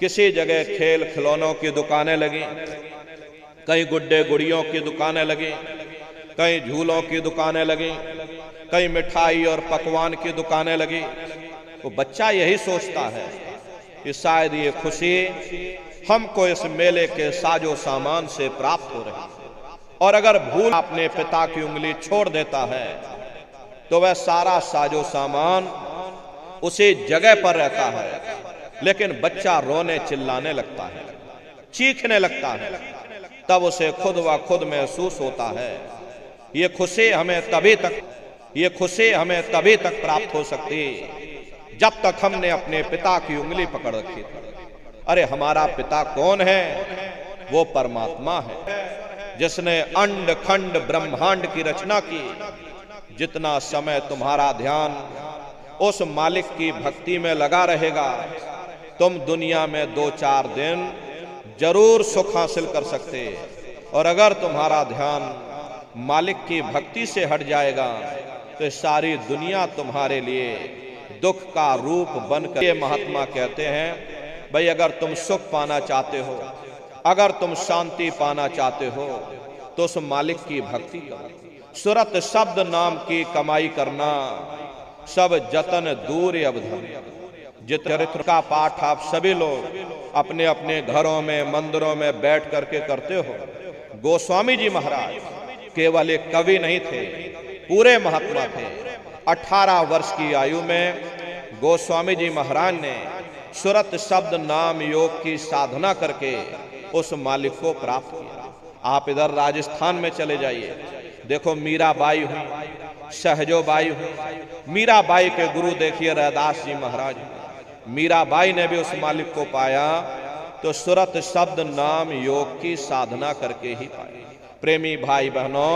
किसी जगह खेल खिलौनों की दुकानें लगी, कहीं गुड्डे गुड़ियों की दुकानें लगी, कहीं झूलों की दुकानें लगी, कहीं मिठाई और पकवान की दुकानें लगी। वो बच्चा यही सोचता है कि शायद ये खुशी हमको इस मेले के साजो सामान से प्राप्त हो रही है। और अगर भूल अपने पिता की उंगली छोड़ देता है तो वह सारा साजो सामान उसी जगह पर रहता है। लेकिन बच्चा रोने चिल्लाने लगता है, चीखने लगता है, तब उसे खुद व खुद महसूस होता है ये खुशी हमें तभी तक प्राप्त हो सकती जब तक हमने अपने पिता की उंगली पकड़ रखी थी। अरे हमारा पिता कौन है? वो परमात्मा है जिसने अंड खंड ब्रह्मांड की रचना की। जितना समय तुम्हारा ध्यान उस मालिक की भक्ति में लगा रहेगा तुम दुनिया में 2-4 दिन जरूर सुख हासिल कर सकते। और अगर तुम्हारा ध्यान मालिक की भक्ति से हट जाएगा तो सारी दुनिया तुम्हारे लिए दुख का रूप बनकर। ये महात्मा कहते हैं भाई अगर तुम सुख पाना चाहते हो, अगर तुम शांति पाना चाहते हो तो उस मालिक की भक्ति करो। सुरत शब्द नाम की कमाई करना सब जतन दूर अवधन। जित चरित्र का पाठ आप सभी लोग अपने अपने घरों में मंदिरों में बैठ करके करते हो। गोस्वामी जी महाराज केवल एक कवि नहीं थे, पूरे महात्मा थे। 18 वर्ष की आयु में गोस्वामी जी महाराज ने सुरत शब्द नाम योग की साधना करके उस मालिक को प्राप्त किया। आप इधर राजस्थान में चले जाइए, देखो मीराबाई हुई, सहजोबाई हुई। मीराबाई के गुरु देखिए रैदास जी महाराज। मीराबाई ने भी उस मालिक को पाया तो सुरत शब्द नाम योग की साधना करके ही पाया। प्रेमी भाई बहनों,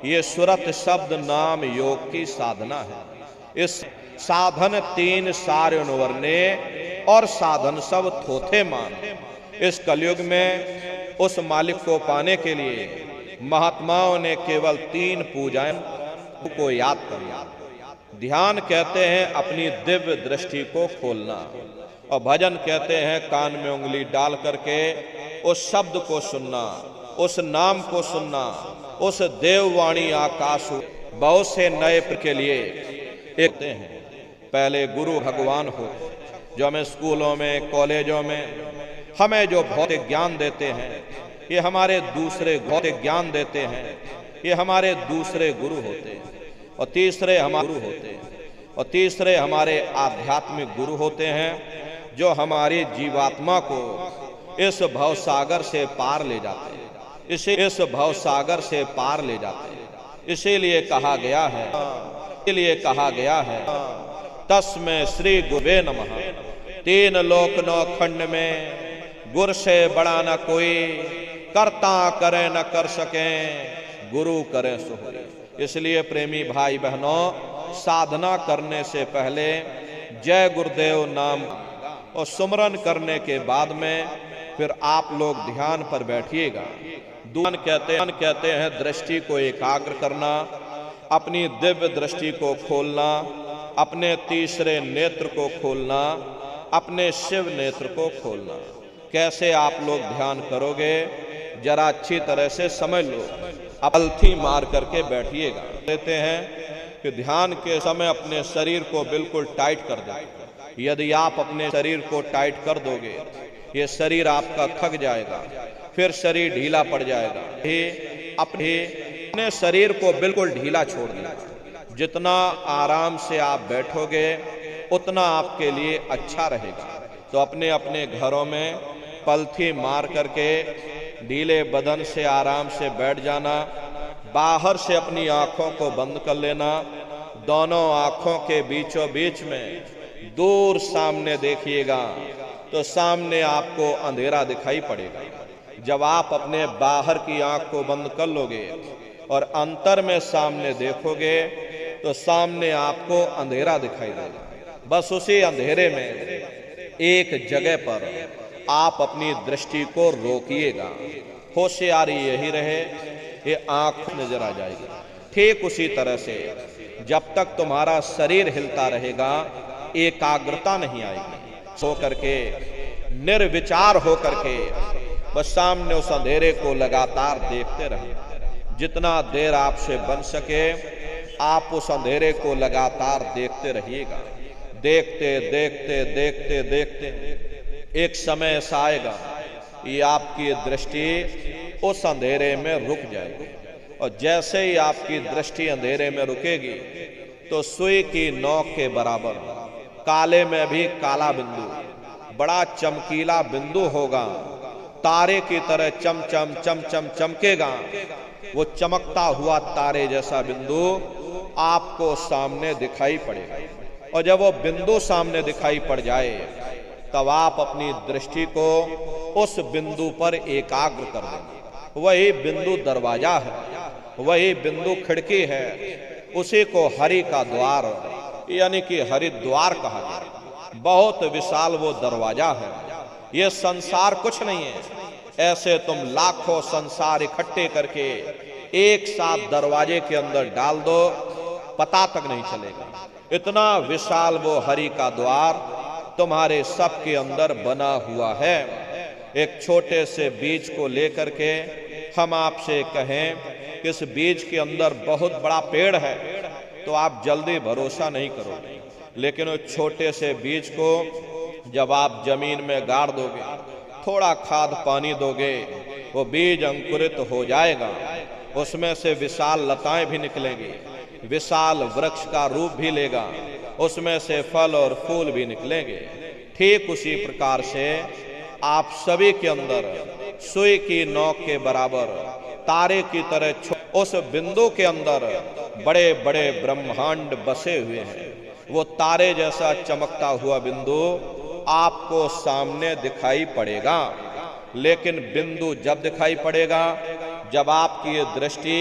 ये सुरत शब्द नाम योग की साधना है। इस साधन 3 सारे वर्णे और साधन सब थोथे मान। इस कलयुग में उस मालिक को पाने के लिए महात्माओं ने केवल 3 पूजाएं को याद करना। ध्यान कहते हैं अपनी दिव्य दृष्टि को खोलना, और भजन कहते हैं कान में उंगली डाल करके उस शब्द को सुनना, उस नाम को सुनना, उस देववाणी आकाश। बहुत से नए के लिए एक हैं पहले गुरु भगवान हो जो हमें स्कूलों में कॉलेजों में हमें जो भौतिक ज्ञान देते हैं, ये हमारे दूसरे भौतिक ज्ञान देते हैं, ये हमारे दूसरे गुरु होते हैं। और तीसरे हमारे गुरु होते हैं, और तीसरे हमारे आध्यात्मिक गुरु होते हैं जो हमारी जीवात्मा को इस भवसागर से पार ले जाते हैं, इस भवसागर से पार ले जाते हैं। इसीलिए कहा गया है तस्मै श्री गुरुवे नमः। तीन लोक नौ खंड में गुर से बड़ा न कोई, करता करे न कर सके, गुरु करे सो होई। इसलिए प्रेमी भाई बहनों, साधना करने से पहले जय गुरुदेव नाम और सुमरन करने के बाद में फिर आप लोग ध्यान पर बैठिएगा। ध्यान कहते हैं दृष्टि को एकाग्र करना, अपनी दिव्य दृष्टि को खोलना, अपने तीसरे नेत्र को खोलना, अपने शिव नेत्र को खोलना। कैसे आप लोग ध्यान करोगे जरा अच्छी तरह से समझ लो। अपलथी मार करके बैठिएगा। कहते हैं कि ध्यान के समय अपने शरीर को बिल्कुल टाइट कर दो। यदि आप अपने शरीर को टाइट कर दोगे, ये शरीर आपका थक जाएगा, फिर शरीर ढीला पड़ जाएगा। अपने शरीर को बिल्कुल ढीला छोड़ देना। जितना आराम से आप बैठोगे उतना आपके लिए अच्छा रहेगा। तो अपने अपने घरों में पलथी मार करके ढीले बदन से आराम से बैठ जाना। बाहर से अपनी आंखों को बंद कर लेना। दोनों आंखों के बीचों बीच में दूर सामने देखिएगा तो सामने आपको अंधेरा दिखाई पड़ेगा। जब आप अपने बाहर की आंख को बंद कर लोगे और अंतर में सामने देखोगे तो सामने आपको अंधेरा दिखाई देगा। बस उसी अंधेरे में एक जगह पर आप अपनी दृष्टि को रोकिएगा। होशियारी यही रहे, ये आंख नजर आ जाएगी। ठीक उसी तरह से जब तक तुम्हारा शरीर हिलता रहेगा एकाग्रता नहीं आएगी। सो करके निर्विचार हो करके बस सामने उस अंधेरे को लगातार देखते रहे। जितना देर आपसे बन सके आप उस अंधेरे को लगातार देखते रहिएगा। देखते देखते देखते देखते एक समय ऐसा आएगा ये आपकी दृष्टि उस अंधेरे में रुक जाएगी। और जैसे ही आपकी दृष्टि अंधेरे में रुकेगी तो सुई की नोक के बराबर काले में भी काला बिंदु, बड़ा चमकीला बिंदु होगा, तारे की तरह चम चम चम चम चमकेगा। वो चमकता हुआ तारे जैसा बिंदु आपको सामने दिखाई पड़ेगा। और जब वो बिंदु सामने दिखाई पड़ जाए तब आप अपनी दृष्टि को उस बिंदु पर एकाग्र कर देंगे। वही बिंदु दरवाजा है, वही बिंदु खिड़की है, उसी को हरि का द्वार यानी कि हरिद्वार कहा गया। बहुत विशाल वो दरवाजा है। ये संसार कुछ नहीं है। ऐसे तुम लाखों संसार इकट्ठे करके एक साथ दरवाजे के अंदर डाल दो, पता तक नहीं चलेगा। इतना विशाल वो हरि का द्वार तुम्हारे सब के अंदर बना हुआ है। एक छोटे से बीज को लेकर के हम आपसे कहें कि इस बीज के अंदर बहुत बड़ा पेड़ है तो आप जल्दी भरोसा नहीं करोगे। लेकिन उस छोटे से बीज को जब आप जमीन में गाड़ दोगे, थोड़ा खाद पानी दोगे, वो बीज अंकुरित हो जाएगा। उसमें से विशाल लताएं भी निकलेंगी, विशाल वृक्ष का रूप भी लेगा, उसमें से फल और फूल भी निकलेंगे। ठीक उसी प्रकार से आप सभी के अंदर सुई की नोक के बराबर तारे की तरह उस बिंदु के अंदर बड़े बड़े ब्रह्मांड बसे हुए हैं। वो तारे जैसा चमकता हुआ बिंदु आपको सामने दिखाई पड़ेगा। लेकिन बिंदु जब दिखाई पड़ेगा जब आपकी ये दृष्टि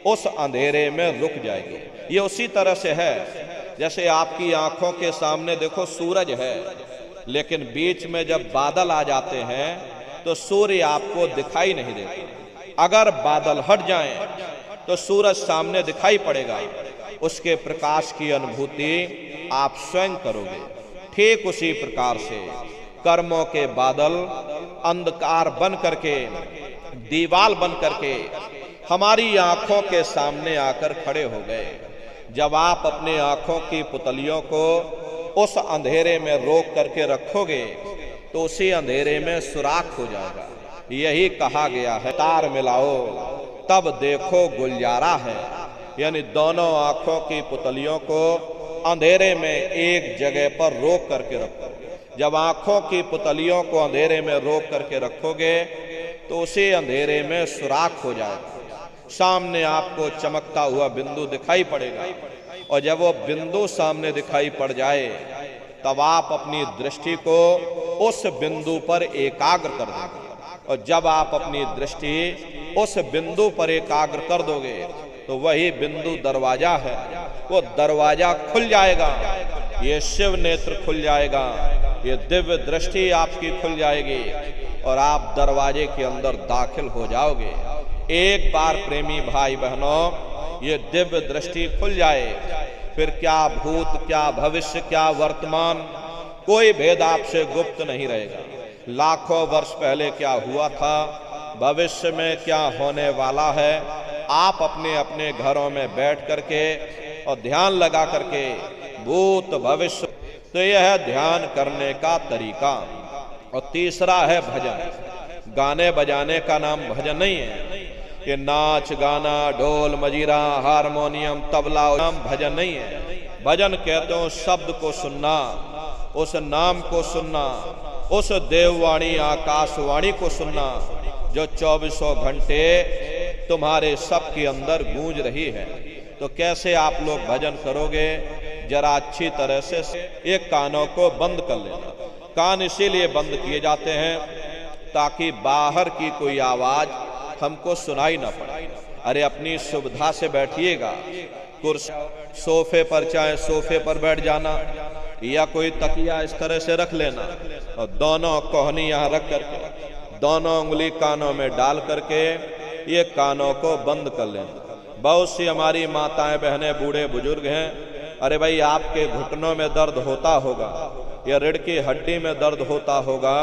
उस अंधेरे में रुक जाएगी। ये उसी तरह से है जैसे आपकी आंखों के सामने देखो सूरज है, लेकिन बीच में जब बादल आ जाते हैं तो सूर्य आपको दिखाई नहीं देता। अगर बादल हट जाएं तो सूरज सामने दिखाई पड़ेगा। उसके प्रकाश की अनुभूति आप स्वयं करोगे। ठीक उसी प्रकार से कर्मों के बादल अंधकार बन करके, दीवाल बन करके हमारी आंखों के सामने आकर खड़े हो गए। जब आप अपने आंखों की पुतलियों को उस अंधेरे में रोक करके रखोगे तो उसी अंधेरे में सुराख हो जाएगा। यही कहा गया है, तार मिलाओ तब देखो गुलजारा है। यानी दोनों आंखों की पुतलियों को अंधेरे में एक जगह पर रोक करके रखो। जब आंखों की पुतलियों को अंधेरे में रोक करके रखोगे तो उसी अंधेरे में सुराख हो जाएगा, सामने आपको चमकता हुआ बिंदु दिखाई पड़ेगा। और जब वो बिंदु सामने दिखाई पड़ जाए तब आप अपनी दृष्टि को उस बिंदु पर एकाग्र कर दोगे। और जब आप अपनी दृष्टि उस बिंदु पर एकाग्र कर दोगे तो वही बिंदु दरवाजा है, वो दरवाजा खुल जाएगा, ये शिव नेत्र खुल जाएगा, ये दिव्य दृष्टि आपकी खुल जाएगी और आप दरवाजे के अंदर दाखिल हो जाओगे। एक बार प्रेमी भाई बहनों ये दिव्य दृष्टि खुल जाए, फिर क्या भूत, क्या भविष्य, क्या वर्तमान, कोई भेद आपसे गुप्त नहीं रहेगा। लाखों वर्ष पहले क्या हुआ था, भविष्य में क्या होने वाला है, आप अपने अपने घरों में बैठ करके और ध्यान लगा करके भूत भविष्य, तो यह है ध्यान करने का तरीका। और तीसरा है भजन। गाने बजाने का नाम भजन नहीं है, ये नाच गाना, ढोल मजीरा, हारमोनियम, तबला नाम भजन नहीं है। भजन कहते हो शब्द को सुनना, उस नाम को सुनना, उस देववाणी आकाशवाणी को सुनना जो 24 घंटे तुम्हारे सबके अंदर गूंज रही है। तो कैसे आप लोग भजन करोगे, जरा अच्छी तरह से ये कानों को बंद कर लेना। कान इसीलिए बंद किए जाते हैं ताकि बाहर की कोई आवाज हमको सुनाई ना पड़े। अरे अपनी सुविधा से बैठिएगा, कुर्सी सोफे पर, चाहे सोफे पर बैठ जाना या कोई तकिया इस तरह से रख लेना और दोनों कोहनी यहाँ रख करके दोनों उंगली कानों में डाल करके ये कानों को बंद कर लेना। बहुत सी हमारी माताएं बहनें बूढ़े बुजुर्ग हैं, अरे भाई आपके घुटनों में दर्द होता होगा या रीढ़ की हड्डी में दर्द होता होगा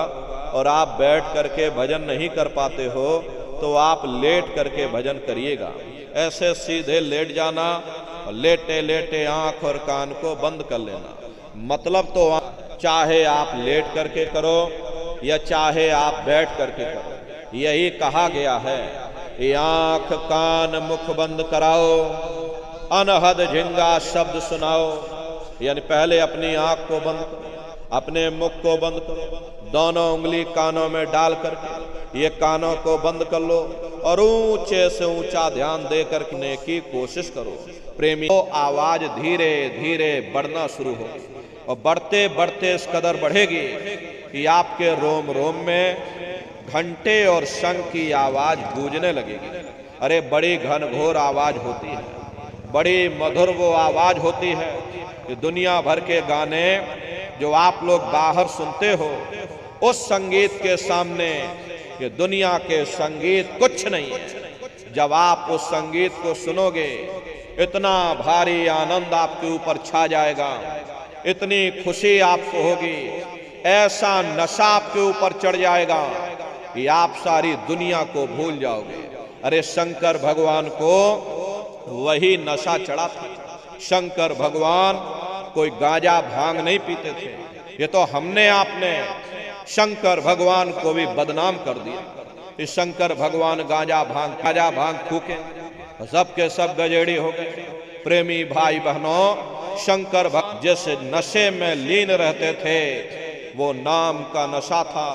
और आप बैठ करके भजन नहीं कर पाते हो तो आप लेट करके भजन करिएगा। ऐसे सीधे लेट जाना और लेटे लेटे आंख और कान को बंद कर लेना। मतलब तो चाहे आप लेट करके करो या चाहे आप बैठ करके करो, यही कहा गया है। ये आंख कान मुख बंद कराओ, अनहद झिंगा शब्द सुनाओ। यानी पहले अपनी आंख को बंद करो, अपने मुख को बंद करो, दोनों उंगली कानों में डाल करके ये कानों को बंद कर लो और ऊंचे से ऊंचा ध्यान दे करने की कोशिश करो। प्रेमी तो आवाज धीरे धीरे बढ़ना शुरू हो और बढ़ते बढ़ते इस कदर बढ़ेगी कि आपके रोम रोम में घंटे और शंख की आवाज गूंजने लगेगी। अरे बड़ी घनघोर आवाज होती है, बड़ी मधुर वो आवाज होती है कि दुनिया भर के गाने जो आप लोग बाहर सुनते हो उस संगीत के सामने ये दुनिया के संगीत कुछ नहीं है। जब आप उस संगीत को सुनोगे इतना भारी आनंद आपके ऊपर छा जाएगा, इतनी खुशी आपको होगी, ऐसा नशा आपके ऊपर चढ़ जाएगा कि आप सारी दुनिया को भूल जाओगे। अरे शंकर भगवान को वही नशा चढ़ा था। शंकर भगवान कोई गांजा भांग नहीं पीते थे। ये तो हमने आपने शंकर भगवान को भी बदनाम कर दिया। इस शंकर भगवान गांजा भांग फूके, सबके सब गजेड़ी हो गए। प्रेमी भाई बहनों, शंकर भक्त जिस नशे में लीन रहते थे वो नाम का नशा था,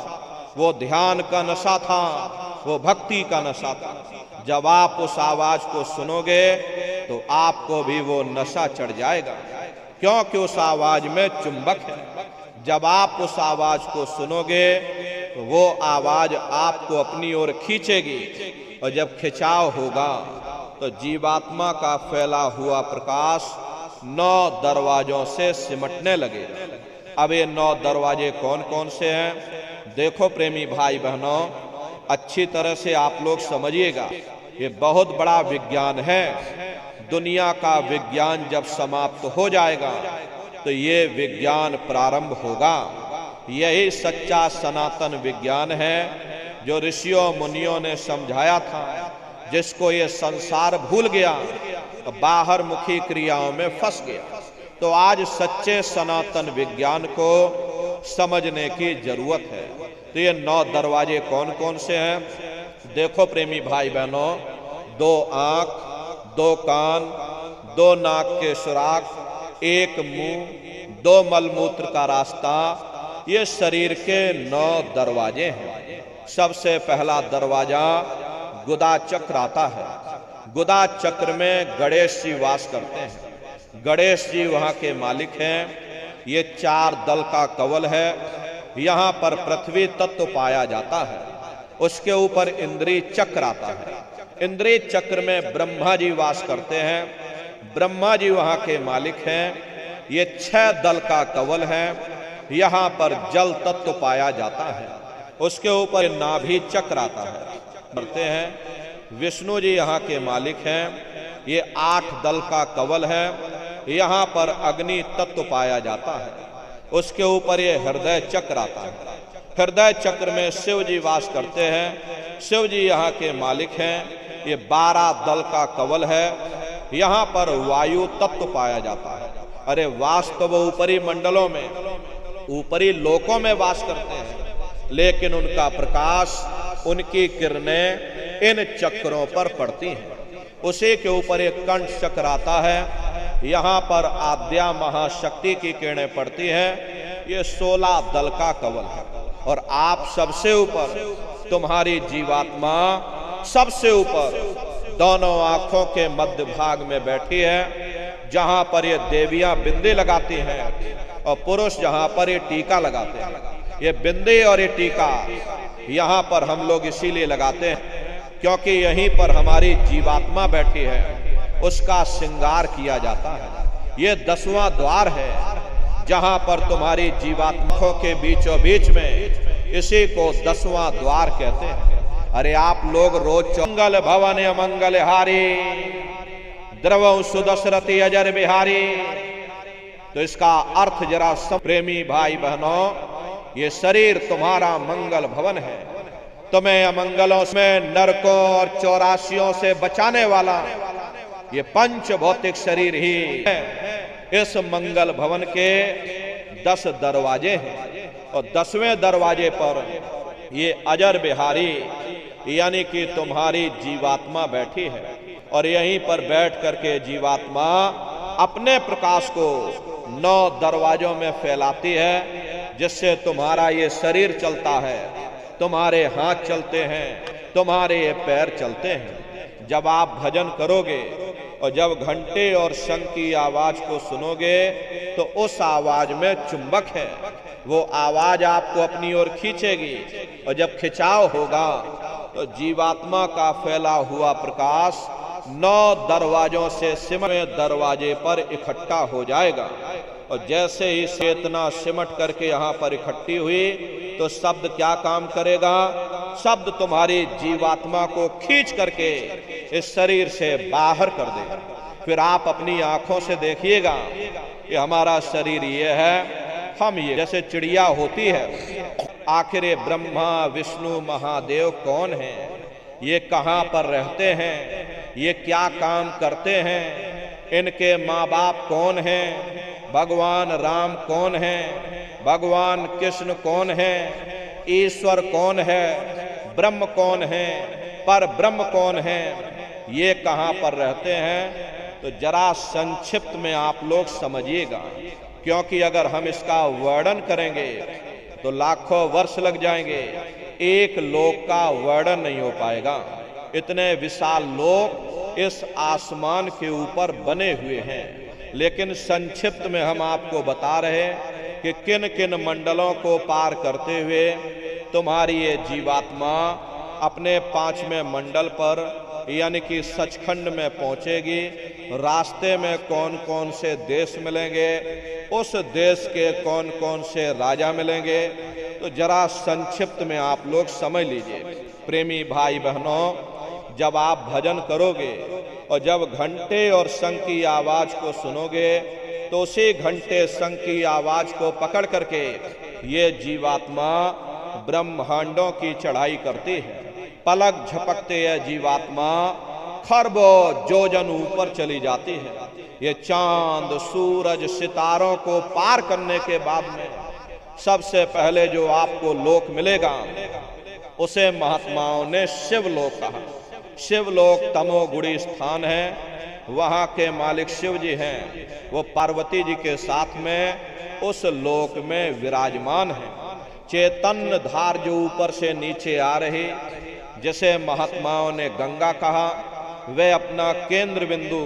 वो ध्यान का नशा था, वो भक्ति का नशा था। जब आप उस आवाज को सुनोगे तो आपको भी वो नशा चढ़ जाएगा, क्योंकि उस आवाज में चुंबक है। जब आप उस आवाज को सुनोगे तो वो आवाज आपको अपनी ओर खींचेगी और जब खिंचाव होगा तो जीवात्मा का फैला हुआ प्रकाश 9 दरवाजों से सिमटने लगेगा। अब ये 9 दरवाजे कौन कौन से हैं? देखो प्रेमी भाई बहनों, अच्छी तरह से आप लोग समझिएगा, ये बहुत बड़ा विज्ञान है। दुनिया का विज्ञान जब समाप्त हो जाएगा तो ये विज्ञान प्रारंभ होगा। यही सच्चा सनातन विज्ञान है जो ऋषियों मुनियों ने समझाया था, जिसको ये संसार भूल गया, बाहर मुखी क्रियाओं में फंस गया। तो आज सच्चे सनातन विज्ञान को समझने की जरूरत है। तो ये 9 दरवाजे कौन कौन से हैं? देखो प्रेमी भाई बहनों, 2 आंख, 2 कान, 2 नाक के सुराख, 1 मुंह, 2 मलमूत्र का रास्ता, ये शरीर के 9 दरवाजे हैं। सबसे पहला दरवाजा गुदा चक्र आता है। गुदा चक्र में गणेश जी वास करते हैं। गणेश जी वहां के मालिक हैं। ये 4 दल का कवल है। यहाँ पर पृथ्वी तत्व पाया जाता है। उसके ऊपर इंद्रिय चक्र आता है। इंद्रिय चक्र में ब्रह्मा जी वास करते हैं। ब्रह्मा जी वहां के मालिक हैं। ये 6 दल का कवल है। यहाँ पर जल तत्व पाया जाता है। उसके ऊपर नाभि चक्र आता है। करते हैं विष्णु जी यहाँ के मालिक हैं। ये 8 दल का कवल है। यहाँ पर अग्नि तत्व पाया जाता है। उसके ऊपर ये हृदय चक्र आता है। हृदय चक्र में शिव जी वास करते हैं। शिव जी यहाँ के मालिक हैं। ये 12 दल का कवल है। यहाँ पर वायु तत्व पाया जाता है। अरे वास्तव वो ऊपरी मंडलों में, ऊपरी लोकों में वास करते हैं, लेकिन उनका प्रकाश, उनकी किरणें इन चक्रों पर पड़ती हैं। उसी के ऊपर एक कंठ चक्र आता है। यहाँ पर आद्या महाशक्ति की किरणें पड़ती हैं। ये 16 दल का कवल है। और आप सबसे ऊपर, तुम्हारी जीवात्मा सबसे ऊपर दोनों आंखों के मध्य भाग में बैठी है, जहां पर ये देवियां बिंदी लगाती हैं और पुरुष जहां पर ये टीका लगाते हैं। ये बिंदी और ये टीका यहाँ पर हम लोग इसीलिए लगाते हैं क्योंकि यहीं पर हमारी जीवात्मा बैठी है, उसका श्रृंगार किया जाता है। ये 10वां द्वार है जहां पर तुम्हारी जीवात्माओं के बीचों बीच में, इसी को 10वां द्वार कहते हैं। अरे आप लोग रोज मंगल भवन अमंगल हारी द्रवं सुदशरथी अजर बिहारी, तो इसका अर्थ जरा प्रेमी भाई बहनों, ये शरीर तुम्हारा मंगल भवन है। तुम्हें अमंगलों में, नरकों और 84 से बचाने वाला ये पंच भौतिक शरीर ही है। इस मंगल भवन के 10 दरवाजे हैं और 10वें दरवाजे पर ये अजर बिहारी यानी कि तुम्हारी जीवात्मा बैठी है। और यहीं पर बैठ करके जीवात्मा अपने प्रकाश को 9 दरवाजों में फैलाती है, जिससे तुम्हारा ये शरीर चलता है, तुम्हारे हाथ चलते हैं, तुम्हारे ये पैर चलते हैं। जब आप भजन करोगे और जब घंटे और शंख की आवाज को सुनोगे तो उस आवाज में चुंबक है, वो आवाज आपको अपनी ओर खींचेगी। और जब खिंचाव होगा तो जीवात्मा का फैला हुआ प्रकाश 9 दरवाजों से सिमट दरवाजे पर इकट्ठा हो जाएगा। और जैसे ही चेतना सिमट करके यहाँ पर इकट्ठी हुई तो शब्द क्या काम करेगा? शब्द तुम्हारी जीवात्मा को खींच करके इस शरीर से बाहर कर देगा। फिर आप अपनी आंखों से देखिएगा कि हमारा शरीर ये है, हम ये, जैसे चिड़िया होती है, आखिर ये ब्रह्मा विष्णु महादेव कौन है, ये कहाँ पर रहते हैं, ये क्या काम करते हैं, इनके माँ बाप कौन हैं, भगवान राम कौन है, भगवान कृष्ण कौन है, ईश्वर कौन है, ब्रह्म कौन है, पर ब्रह्म कौन है, ये कहाँ पर रहते हैं। तो जरा संक्षिप्त में आप लोग समझिएगा, क्योंकि अगर हम इसका वर्णन करेंगे तो लाखों वर्ष लग जाएंगे, एक लोक का वर्णन नहीं हो पाएगा। इतने विशाल लोक इस आसमान के ऊपर बने हुए हैं। लेकिन संक्षिप्त में हम आपको बता रहे हैं कि किन किन मंडलों को पार करते हुए तुम्हारी ये जीवात्मा अपने 5वें मंडल पर यानी कि सचखंड में पहुंचेगी। रास्ते में कौन कौन से देश मिलेंगे, उस देश के कौन कौन से राजा मिलेंगे, तो जरा संक्षिप्त में आप लोग समझ लीजिए। प्रेमी भाई बहनों, जब आप भजन करोगे और जब घंटे और शंख की आवाज को सुनोगे तो उसी घंटे शंख की आवाज को पकड़ करके ये जीवात्मा ब्रह्मांडों की चढ़ाई करती है। पलक झपकते यह जीवात्मा खरबों जोजन ऊपर चली जाती है। ये चांद सूरज सितारों को पार करने के बाद में सबसे पहले जो आपको लोक मिलेगा उसे महात्माओं ने शिवलोक कहा। शिवलोक तमोगुणी स्थान है। वहाँ के मालिक शिव जी हैं, वो पार्वती जी के साथ में उस लोक में विराजमान है। चैतन्य धार जो ऊपर से नीचे आ रही, जिसे महात्माओं ने गंगा कहा, वे अपना केंद्र बिंदु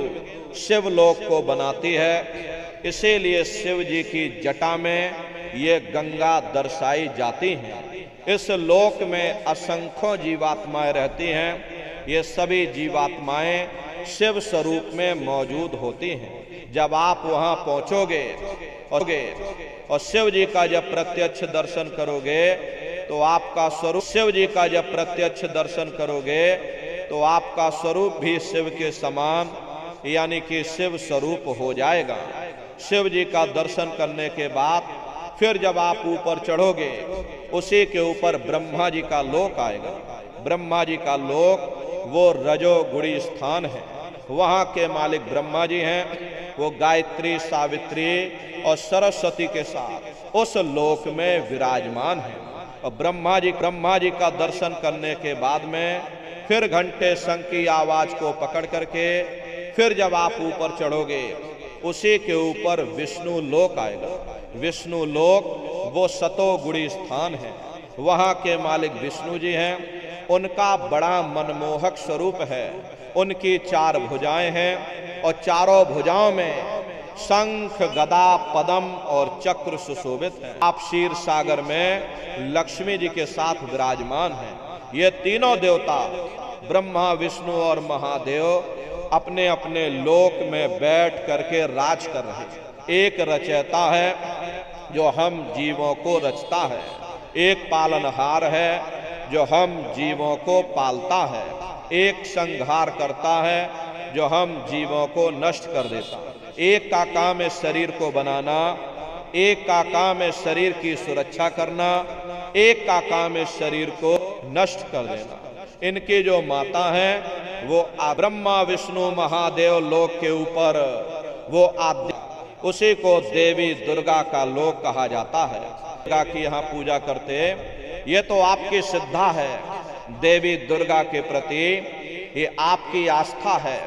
शिवलोक को बनाती है। इसीलिए शिव जी की जटा में ये गंगा दर्शाई जाती हैं। इस लोक में असंख्यों जीवात्माएं रहती हैं। ये सभी जीवात्माएं शिव स्वरूप में मौजूद होती हैं। जब आप वहां पहुंचोगे और शिव जी का जब प्रत्यक्ष दर्शन करोगे तो आपका स्वरूप, शिव जी का जब प्रत्यक्ष दर्शन करोगे तो आपका स्वरूप भी शिव के समान यानी कि शिव स्वरूप हो जाएगा। शिव जी का दर्शन करने के बाद फिर जब आप ऊपर चढ़ोगे, उसी के ऊपर ब्रह्मा जी का लोक आएगा। ब्रह्मा जी का लोक वो रजोगुणी स्थान है। वहाँ के मालिक ब्रह्मा जी हैं। वो गायत्री, सावित्री और सरस्वती के साथ उस लोक में विराजमान है। और ब्रह्मा जी का दर्शन करने के बाद में फिर घंटे शंख की आवाज को पकड़ करके फिर जब आप ऊपर चढ़ोगे, उसी के ऊपर विष्णु लोक आएगा। विष्णु लोक वो सतोगुणी स्थान है। वहाँ के मालिक विष्णु जी हैं। उनका बड़ा मनमोहक स्वरूप है। उनकी 4 भुजाएं हैं और चारों भुजाओं में शंख, गदा, पद्म और चक्र सुशोभित हैं। आप क्षीर सागर में लक्ष्मी जी के साथ विराजमान हैं। ये तीनों देवता ब्रह्मा, विष्णु और महादेव अपने अपने लोक में बैठ करके राज कर रहे हैं। एक रचयिता है जो हम जीवों को रचता है, एक पालनहार है जो हम जीवों को पालता है, एक संहार करता है जो हम जीवों को नष्ट कर देता है। एक का काम है शरीर को बनाना, एक का काम है शरीर की सुरक्षा करना, एक का काम है शरीर को नष्ट कर देना। इनकी जो माता है वो ब्रह्मा, विष्णु, महादेव लोक के ऊपर वो आद्य, उसी को देवी दुर्गा का लोक कहा जाता है। दुर्गा की यहाँ पूजा करते, ये तो आपकी श्रद्धा है देवी दुर्गा के प्रति, ये आपकी आस्था है।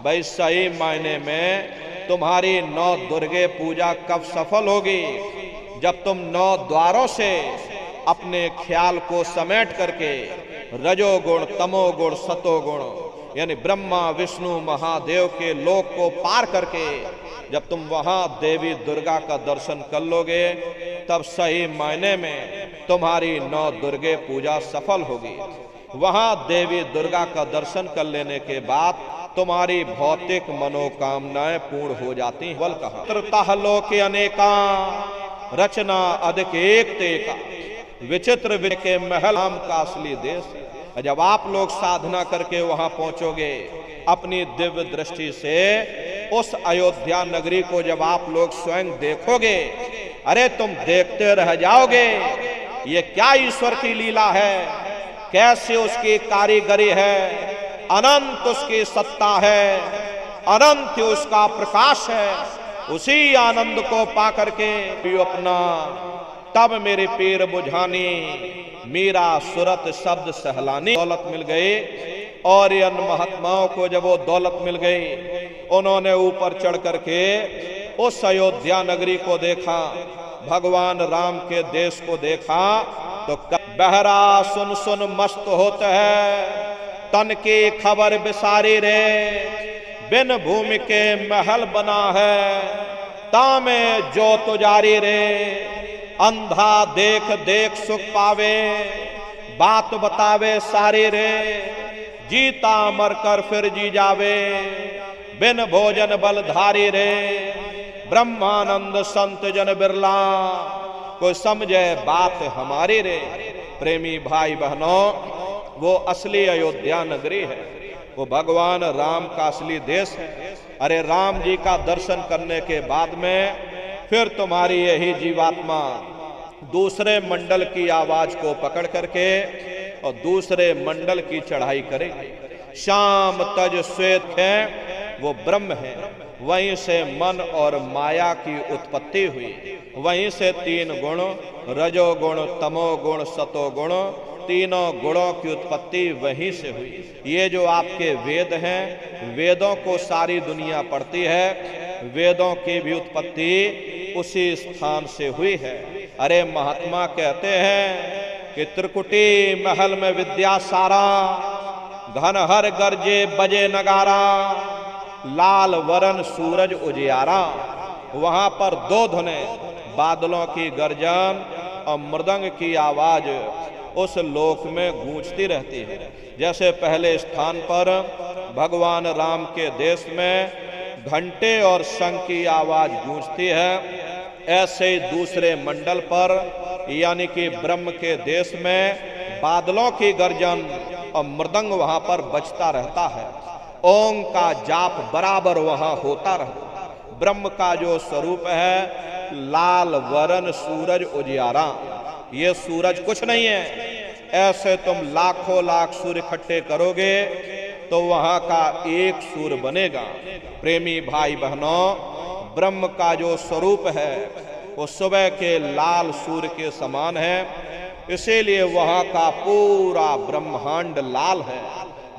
भाई सही मायने में तुम्हारी 9 दुर्गे पूजा कब सफल होगी? जब तुम 9 द्वारों से अपने ख्याल को समेट करके रजोगुण, तमोगुण, सतोगुण यानी ब्रह्मा, विष्णु, महादेव के लोक को पार करके जब तुम वहां देवी दुर्गा का दर्शन कर लोगे, तब सही मायने में तुम्हारी 9 दुर्गे पूजा सफल होगी। वहां देवी दुर्गा का दर्शन कर लेने के बाद तुम्हारी भौतिक मनोकामनाएं पूर्ण हो जाती हैं। बल कहा त्रतः लोके अनेका रचना अधिक एक तेका, विचित्र के महल हम का असली देश है। जब आप लोग साधना करके वहां पहुंचोगे, अपनी दिव्य दृष्टि से उस अयोध्या नगरी को जब आप लोग स्वयं देखोगे, अरे तुम देखते रह जाओगे, ये क्या ईश्वर की लीला है, कैसे उसकी कारीगरी है, अनंत उसकी सत्ता है, अनंत उसका प्रकाश है। उसी आनंद को पा करके अपना तब मेरे पीर बुझानी, मीरा सुरत शब्द सहलानी दौलत मिल गई। और इन महात्माओं को जब वो दौलत मिल गई, उन्होंने ऊपर चढ़ करके उस अयोध्या नगरी को देखा, भगवान राम के देश को देखा, तो बहरा सुन सुन मस्त होते है, तन की खबर बिसारी रे, बिन भूमि के महल बना है, तामे जो तुजारी रे, अंधा देख देख सुख पावे, बात बतावे सारी रे, जीता मरकर फिर जी जावे, बिन भोजन बलधारी रे, ब्रह्मानंद संत जन बिरला, कोई समझे बात हमारी रे। प्रेमी भाई बहनों, वो असली अयोध्या नगरी है, वो भगवान राम का असली देश है। अरे राम जी का दर्शन करने के बाद में फिर तुम्हारी यही जीवात्मा दूसरे मंडल की आवाज को पकड़ करके और दूसरे मंडल की चढ़ाई करेगी। शाम तज श्वेत है वो ब्रह्म है, वहीं से मन और माया की उत्पत्ति हुई, वहीं से 3 गुण रजोगुण, तमोगुण, सतोगुण तीनों गुणों की उत्पत्ति वहीं से हुई। ये जो आपके वेद हैं, वेदों को सारी दुनिया पढ़ती है, वेदों की भी उत्पत्ति उसी स्थान से हुई है। अरे महात्मा कहते हैं कि त्रिकुटी महल में विद्या सारा, घन हर गरजे बजे नगारा, लाल वरण सूरज उजियारा। वहां पर दो धुने, बादलों की गर्जन और मृदंग की आवाज उस लोक में गूंजती रहती है। जैसे पहले स्थान पर भगवान राम के देश में घंटे और शंख की आवाज गूंजती है, ऐसे ही दूसरे मंडल पर यानी कि ब्रह्म के देश में बादलों की गर्जन और मृदंग वहां पर बजता रहता है। ओम का जाप बराबर वहां होता रहता है। ब्रह्म का जो स्वरूप है लाल वरण सूरज उजियारा। ये सूरज कुछ नहीं है, ऐसे तुम लाखों लाख सूर्य इकट्ठे करोगे तो वहां का एक सूर्य बनेगा। प्रेमी भाई बहनों, ब्रह्म का जो स्वरूप है वो सुबह के लाल सूर्य के समान है, इसीलिए वहां का पूरा ब्रह्मांड लाल है।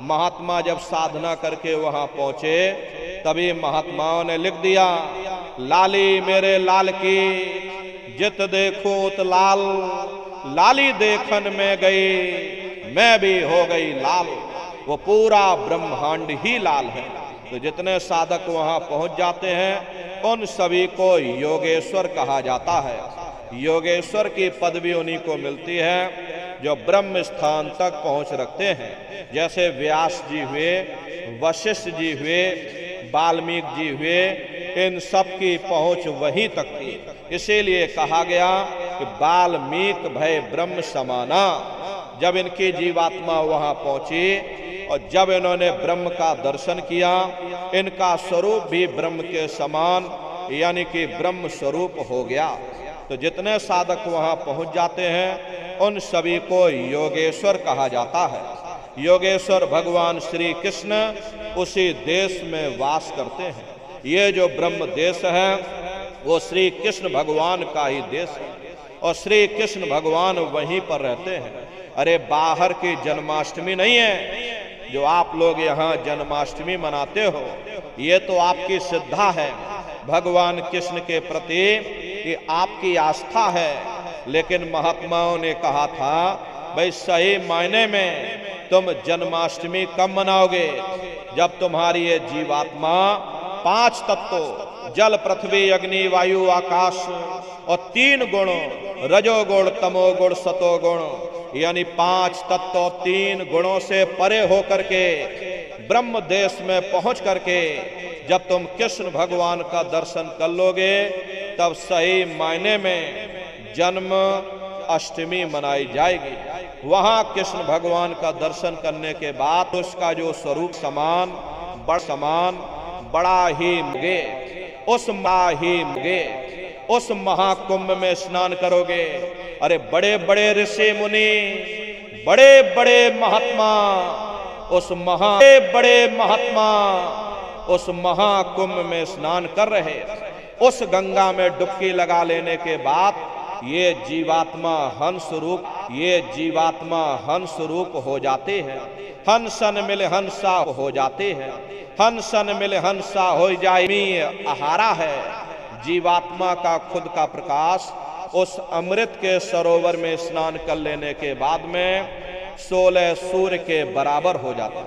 महात्मा जब साधना करके वहां पहुंचे तभी महात्माओं ने लिख दिया, लाली मेरे लाल की जित देखूं उत लाल, लाली देखन में गई मैं भी हो गई लाल। वो पूरा ब्रह्मांड ही लाल है। तो जितने साधक वहां पहुंच जाते हैं उन सभी को योगेश्वर कहा जाता है। योगेश्वर की पदवी उन्हीं को मिलती है जो ब्रह्म स्थान तक पहुंच रखते हैं। जैसे व्यास जी हुए, वशिष्ठ जी हुए, वाल्मीकि जी हुए, इन सब की पहुंच वहीं तक थी। इसीलिए कहा गया कि वाल्मीकि भय ब्रह्म समाना। जब इनकी जीवात्मा वहां पहुंची और जब इन्होंने ब्रह्म का दर्शन किया, इनका स्वरूप भी ब्रह्म के समान यानी कि ब्रह्म स्वरूप हो गया। तो जितने साधक वहां पहुंच जाते हैं उन सभी को योगेश्वर कहा जाता है। योगेश्वर भगवान श्री कृष्ण उसी देश में वास करते हैं। ये जो ब्रह्म देश है वो श्री कृष्ण भगवान का ही देश है और श्री कृष्ण भगवान वहीं पर रहते हैं। अरे बाहर की जन्माष्टमी नहीं है जो आप लोग यहाँ जन्माष्टमी मनाते हो, ये तो आपकी श्रद्धा है भगवान कृष्ण के प्रति, ये आपकी आस्था है। लेकिन महात्माओं ने कहा था भाई सही मायने में तुम जन्माष्टमी कब मनाओगे? जब तुम्हारी ये जीवात्मा पांच तत्वों जल पृथ्वी अग्नि वायु आकाश और तीन गुणों रजोगुण तमोगुण सतोगुण यानी पांच तत्व तीन गुणों से परे होकर के ब्रह्म देश में पहुंच करके जब तुम कृष्ण भगवान का दर्शन कर लोगे तब सही मायने में जन्म अष्टमी मनाई जाएगी। वहां कृष्ण भगवान का दर्शन करने के बाद उसका जो स्वरूप समान बड़ा ही मगे उस महाकुंभ में स्नान करोगे। अरे बड़े बड़े ऋषि मुनि, बड़े बड़े महात्मा उस महाकुंभ में स्नान कर रहे। उस गंगा में डुबकी लगा लेने के बाद ये जीवात्मा हंस रूप हो जाते हैं। हंसन मिल हंसा हो जाते हैं। हंसन मिल हंसा हो जाए आहारा है। जीवात्मा का खुद का प्रकाश उस अमृत के सरोवर में स्नान कर लेने के बाद में 16 सूर्य के बराबर हो जाता।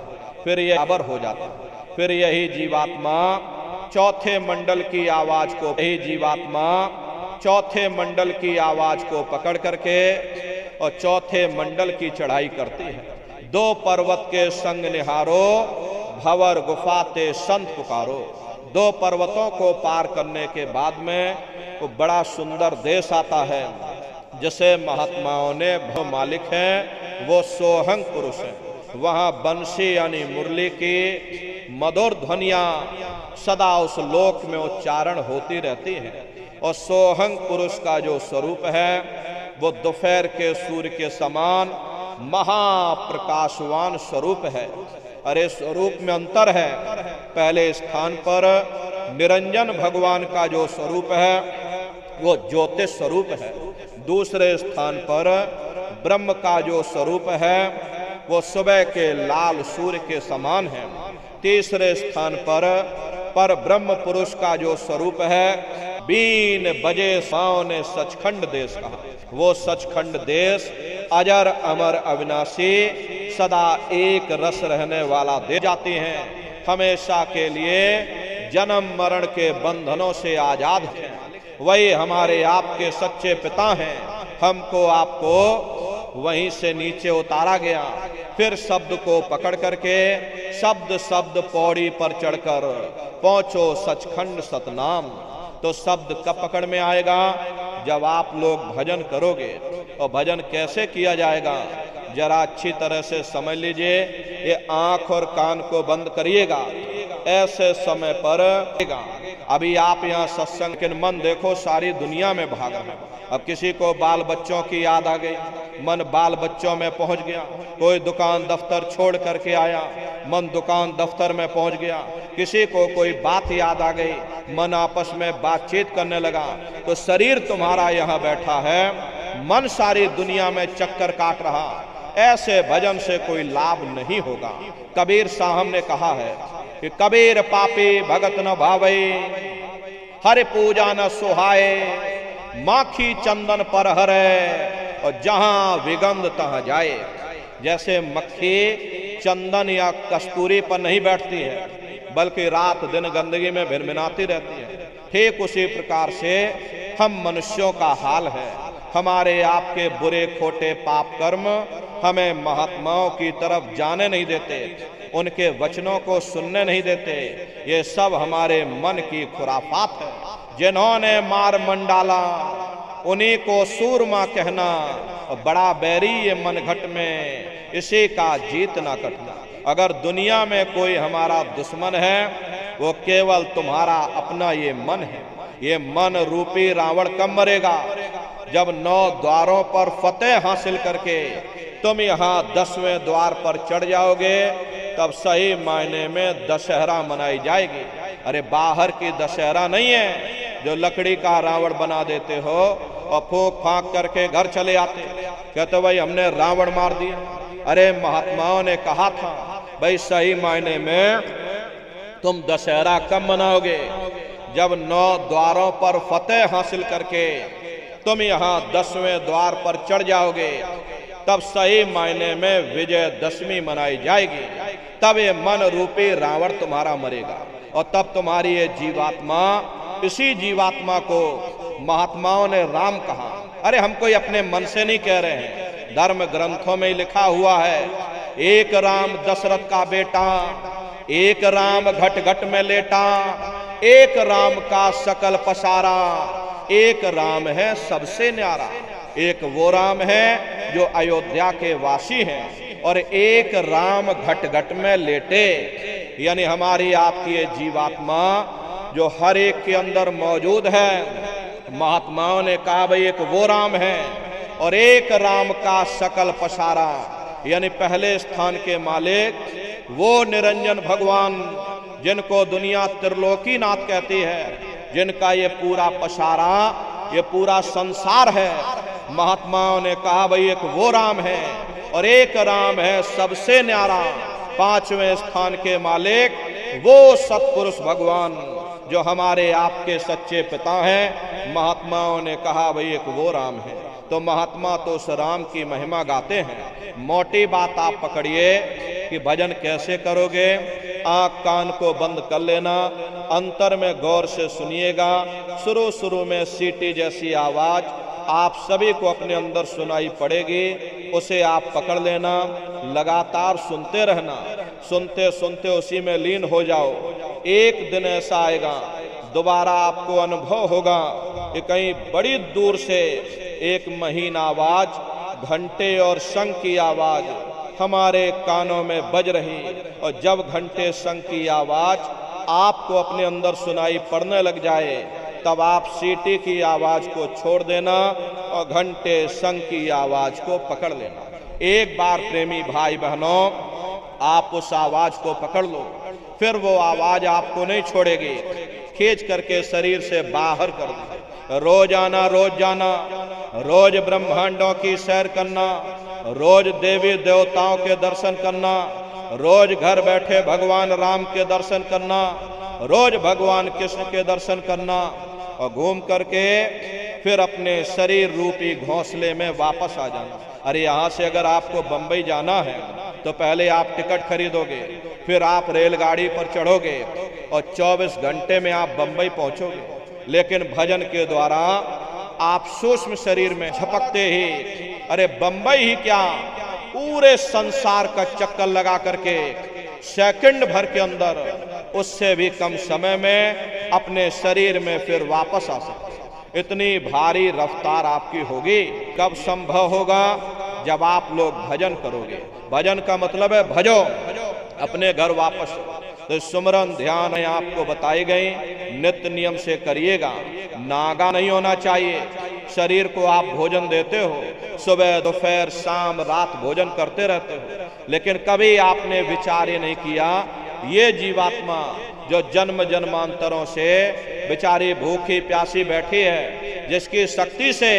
फिर यही जीवात्मा चौथे मंडल की आवाज को पकड़ करके और चौथे मंडल की चढ़ाई करती है। 2 पर्वत के संग निहारो, भंवर गुफा ते संत पुकारो। 2 पर्वतों को पार करने के बाद में वो बड़ा सुंदर देश आता है जिसे महात्माओं ने मालिक हैं वो सोहंग पुरुष है। वहां बंसी यानी मुरली की मधुर ध्वनियां सदा उस लोक में उच्चारण होती रहती है। और सोहंग पुरुष का जो स्वरूप है वो दोपहर के सूर्य के समान महाप्रकाशवान स्वरूप है। अरे स्वरूप में अंतर है। पहले स्थान पर निरंजन भगवान का जो स्वरूप है वो ज्योतिष स्वरूप है। दूसरे स्थान पर ब्रह्म का जो स्वरूप है वो सुबह के लाल सूर्य के समान है। तीसरे स्थान पर ब्रह्म पुरुष का जो स्वरूप है, बीन बजे साओ ने सचखंड देश कहा। वो सचखंड देश अजर अमर अविनाशी सदा एक रस रहने वाला देश जाती हैं, हमेशा के लिए जन्म मरण के बंधनों से आजाद हैं। वही हमारे आपके सच्चे पिता हैं। हमको आपको वहीं से नीचे उतारा गया, फिर शब्द को पकड़ करके शब्द शब्द पौड़ी पर चढ़कर पहुंचो सचखंड सतनाम। तो शब्द कब पकड़ में आएगा? जब आप लोग भजन करोगे। और भजन कैसे किया जाएगा जरा अच्छी तरह से समझ लीजिए। ये आंख और कान को बंद करिएगा, ऐसे समय पर अभी आप यहाँ सत्संग के मन देखो सारी दुनिया में भाग रहे हैं। अब किसी को बाल बच्चों की याद आ गई, मन बाल बच्चों में पहुंच गया। कोई दुकान दफ्तर छोड़ करके आया, मन दुकान दफ्तर में पहुंच गया। किसी को कोई बात याद आ गई, मन आपस में बातचीत करने लगा। तो शरीर तुम्हारा यहाँ बैठा है, मन सारी दुनिया में चक्कर काट रहा। ऐसे भजन से कोई लाभ नहीं होगा। कबीर साहब ने कहा है कि कबीर पापी भगत न भावे, हरि पूजा न सुहाए, माखी चंदन पर हरे और जहां विगंध तहां जाए। जैसे मक्खी चंदन या कस्तूरी पर नहीं बैठती है, बल्कि रात दिन गंदगी में भिनभिनाती रहती है, ठीक उसी प्रकार से हम मनुष्यों का हाल है। हमारे आपके बुरे खोटे पाप कर्म हमें महात्माओं की तरफ जाने नहीं देते, उनके वचनों को सुनने नहीं देते। ये सब हमारे मन की खुराफात है। जिन्होंने मार मंडाला उन्हीं को सूरमा कहना, और बड़ा बैरी ये मन घट में, इसी का जीत ना कटना। अगर दुनिया में कोई हमारा दुश्मन है वो केवल तुम्हारा अपना ये मन है। ये मन रूपी रावण कब मरेगा? जब 9 द्वारों पर फतेह हासिल करके तुम यहाँ 10वें द्वार पर चढ़ जाओगे, तब सही मायने में दशहरा मनाई जाएगी। अरे बाहर की दशहरा नहीं है जो लकड़ी का रावण बना देते हो और फूंक फांक करके घर चले आते, कहते भाई हमने रावण मार दिया। अरे महात्माओं ने कहा था भाई सही मायने में तुम दशहरा कब मनाओगे? जब 9 द्वारों पर फतेह हासिल करके तुम यहाँ 10वें द्वार पर चढ़ जाओगे, तब सही मायने में विजयदशमी मनाई जाएगी। तब ये मन रूपी रावण तुम्हारा मरेगा और तब तुम्हारी ये जीवात्मा, इसी जीवात्मा को महात्माओं ने राम कहा। अरे हम कोई अपने मन से नहीं कह रहे हैं, धर्म ग्रंथों में लिखा हुआ है, एक राम दशरथ का बेटा, एक राम घट घट में लेटा, एक राम का सकल पसारा, एक राम है सबसे न्यारा। एक वो राम है जो अयोध्या के वासी हैं और एक राम घट घट में लेटे, यानी हमारी आपकी ये जीवात्मा जो हर एक के अंदर मौजूद है। महात्माओं ने कहा भाई एक वो राम है और एक राम का सकल पसारा, यानी पहले स्थान के मालिक वो निरंजन भगवान जिनको दुनिया त्रिलोकीनाथ कहती है, जिनका ये पूरा पसारा, ये पूरा संसार है। महात्माओं ने कहा भाई एक वो राम है और एक राम है सबसे न्यारा, 5वें स्थान के मालिक वो सतपुरुष भगवान जो हमारे आपके सच्चे पिता हैं। महात्माओं ने कहा भाई एक वो राम है। तो महात्मा तो उस राम की महिमा गाते हैं। मोटी बात आप पकड़िए कि भजन कैसे करोगे। आंख कान को बंद कर लेना, अंतर में गौर से सुनिएगा। शुरू में सीटी जैसी आवाज आप सभी को अपने अंदर सुनाई पड़ेगी, उसे आप पकड़ लेना, लगातार सुनते रहना, सुनते सुनते उसी में लीन हो जाओ। एक दिन ऐसा आएगा, दोबारा आपको अनुभव होगा कि कहीं बड़ी दूर से एक महीन आवाज, घंटे और शंख की आवाज हमारे कानों में बज रही, और जब घंटे शंख की आवाज आपको अपने अंदर सुनाई पड़ने लग जाए, तब आप सीटी की आवाज को छोड़ देना और घंटे शंख की आवाज को पकड़ लेना। एक बार प्रेमी भाई बहनों आप उस आवाज को पकड़ लो, फिर वो आवाज आपको नहीं छोड़ेगी, खींच करके शरीर से बाहर कर दो। रोज आना, रोज जाना, रोज ब्रह्मांडों की सैर करना, रोज देवी देवताओं के दर्शन करना, रोज घर बैठे भगवान राम के दर्शन करना, रोज भगवान कृष्ण के दर्शन करना और घूम करके फिर अपने शरीर रूपी घोंसले में वापस आ जाना। अरे यहाँ से अगर आपको बंबई जाना है तो पहले आप टिकट खरीदोगे, फिर आप रेलगाड़ी पर चढ़ोगे और 24 घंटे में आप बंबई पहुंचोगे। लेकिन भजन के द्वारा आप सूक्ष्म शरीर में झपकते ही, अरे बंबई ही क्या, पूरे संसार का चक्कर लगा करके सेकंड भर के अंदर, उससे भी कम समय में अपने शरीर में फिर वापस आ सकते। इतनी भारी रफ्तार आपकी होगी। कब संभव होगा? जब आप लोग भजन करोगे। भजन का मतलब है भजो, अपने घर वापस। तो सुमरन ध्यान है आपको बताई गई, नित्य नियम से करिएगा। नागा नहीं होना चाहिए। शरीर को आप भोजन देते हो, सुबह दोपहर शाम रात भोजन करते रहते हो, लेकिन कभी आपने विचार ये नहीं किया, ये जीवात्मा जो जन्म जन्मांतरों से बेचारी भूखी प्यासी बैठी है, जिसकी शक्ति से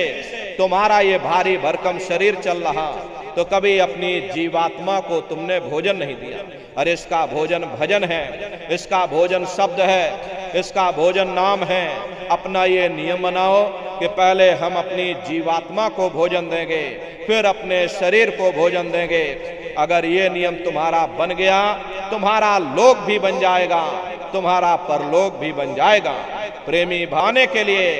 तुम्हारा ये भारी भरकम शरीर चल रहा, तो कभी अपनी जीवात्मा को तुमने भोजन नहीं दिया। अरे इसका भोजन भजन है, इसका भोजन शब्द है, इसका भोजन नाम है। अपना ये नियम बनाओ कि पहले हम अपनी जीवात्मा को भोजन देंगे, फिर अपने शरीर को भोजन देंगे। अगर ये नियम तुम्हारा बन गया, तुम्हारा लोक भी बन जाएगा, तुम्हारा परलोक भी बन जाएगा। प्रेमी भाने के लिए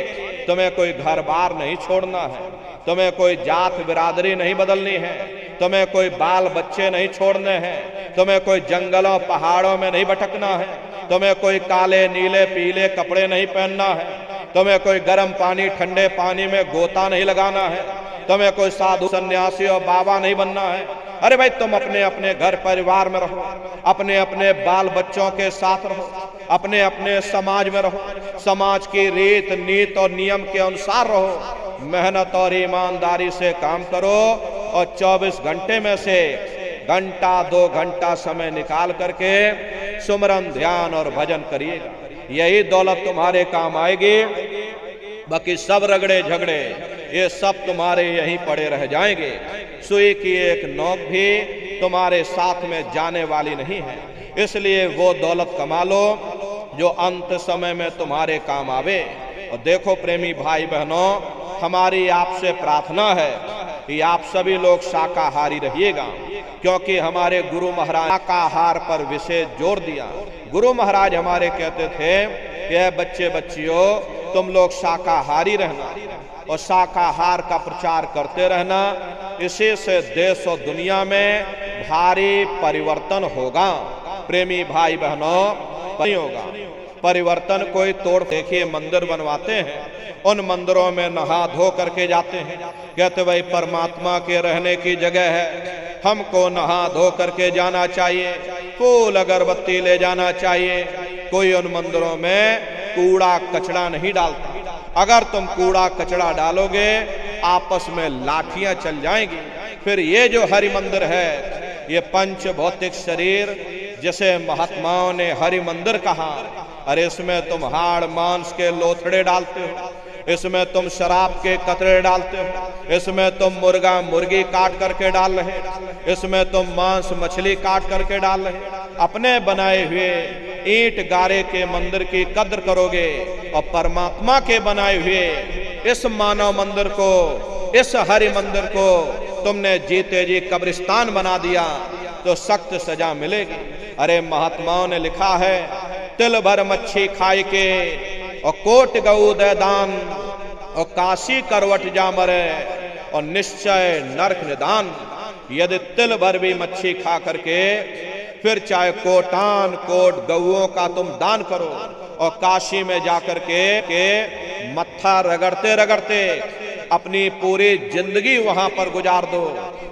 तुम्हें कोई घर बार नहीं छोड़ना है, तुम्हें कोई जात बिरादरी नहीं बदलनी है, तुम्हें कोई बाल बच्चे नहीं छोड़ने हैं, तुम्हें कोई जंगलों पहाड़ों में नहीं भटकना है, तुम्हें कोई काले नीले पीले कपड़े नहीं पहनना है, तुम्हें कोई गर्म पानी ठंडे पानी में गोता नहीं लगाना है, तुम्हें कोई साधु सन्यासी और बाबा नहीं बनना है। अरे भाई, तुम अपने अपने घर परिवार में रहो, अपने अपने बाल बच्चों के साथ रहो, अपने अपने समाज में रहो, समाज की रीत नीत और नियम के अनुसार रहो, मेहनत और ईमानदारी से काम करो और 24 घंटे में से घंटा 2 घंटा समय निकाल करके सुमरन ध्यान और भजन करिएगा। यही दौलत तुम्हारे काम आएगी। बाकी सब रगड़े झगड़े ये सब तुम्हारे यहीं पड़े रह जाएंगे। सुई की एक नोक भी तुम्हारे साथ में जाने वाली नहीं है। इसलिए वो दौलत कमा लो जो अंत समय में तुम्हारे काम आवे। और देखो प्रेमी भाई बहनों, हमारी आपसे प्रार्थना है कि आप सभी लोग शाकाहारी रहिएगा, क्योंकि हमारे गुरु महाराज शाकाहार पर विशेष जोर दिया। गुरु महाराज हमारे कहते थे कि बच्चे बच्चियों, तुम लोग शाकाहारी रहना और शाकाहार का प्रचार करते रहना। इसी से देश और दुनिया में भारी परिवर्तन होगा। प्रेमी भाई बहनों, नहीं होगा परिवर्तन कोई तोड़। देखिए मंदिर बनवाते हैं, उन मंदिरों में नहा धो करके जाते हैं, कहते भाई परमात्मा के रहने की जगह है, हमको नहा धो करके जाना चाहिए, फूल अगरबत्ती ले जाना चाहिए। कोई उन मंदिरों में कूड़ा कचरा नहीं डालता। अगर तुम कूड़ा कचरा डालोगे आपस में लाठियां चल जाएंगी। फिर ये जो हरि मंदिर है, ये पंच भौतिक शरीर जिसे महात्माओं ने हरि मंदिर कहा, अरे इसमें तुम हाड़ मांस के लोथड़े डालते हो, इसमें तुम शराब के कतरे डालते हो, इसमें तुम मुर्गा मुर्गी काट करके डाल रहे, इसमें तुम मांस मछली काट करके डाल रहे। अपने बनाए हुए ईंट गारे के मंदिर की कद्र करोगे और परमात्मा के बनाए हुए इस मानव मंदिर को, इस हरि मंदिर को तुमने जीते जी कब्रिस्तान बना दिया तो सख्त सजा मिलेगी। अरे महात्माओं ने लिखा है, तिल भर मच्छी खाई के और कोट गऊ दे दान और काशी करवट जा मरे और निश्चय नरक निदान। यदि तिल भर भी मच्छी खा करके फिर चाहे कोटान कोट गऊओं का तुम दान करो और काशी में जाकर के मत्था रगड़ते रगड़ते अपनी पूरी जिंदगी वहां पर गुजार दो,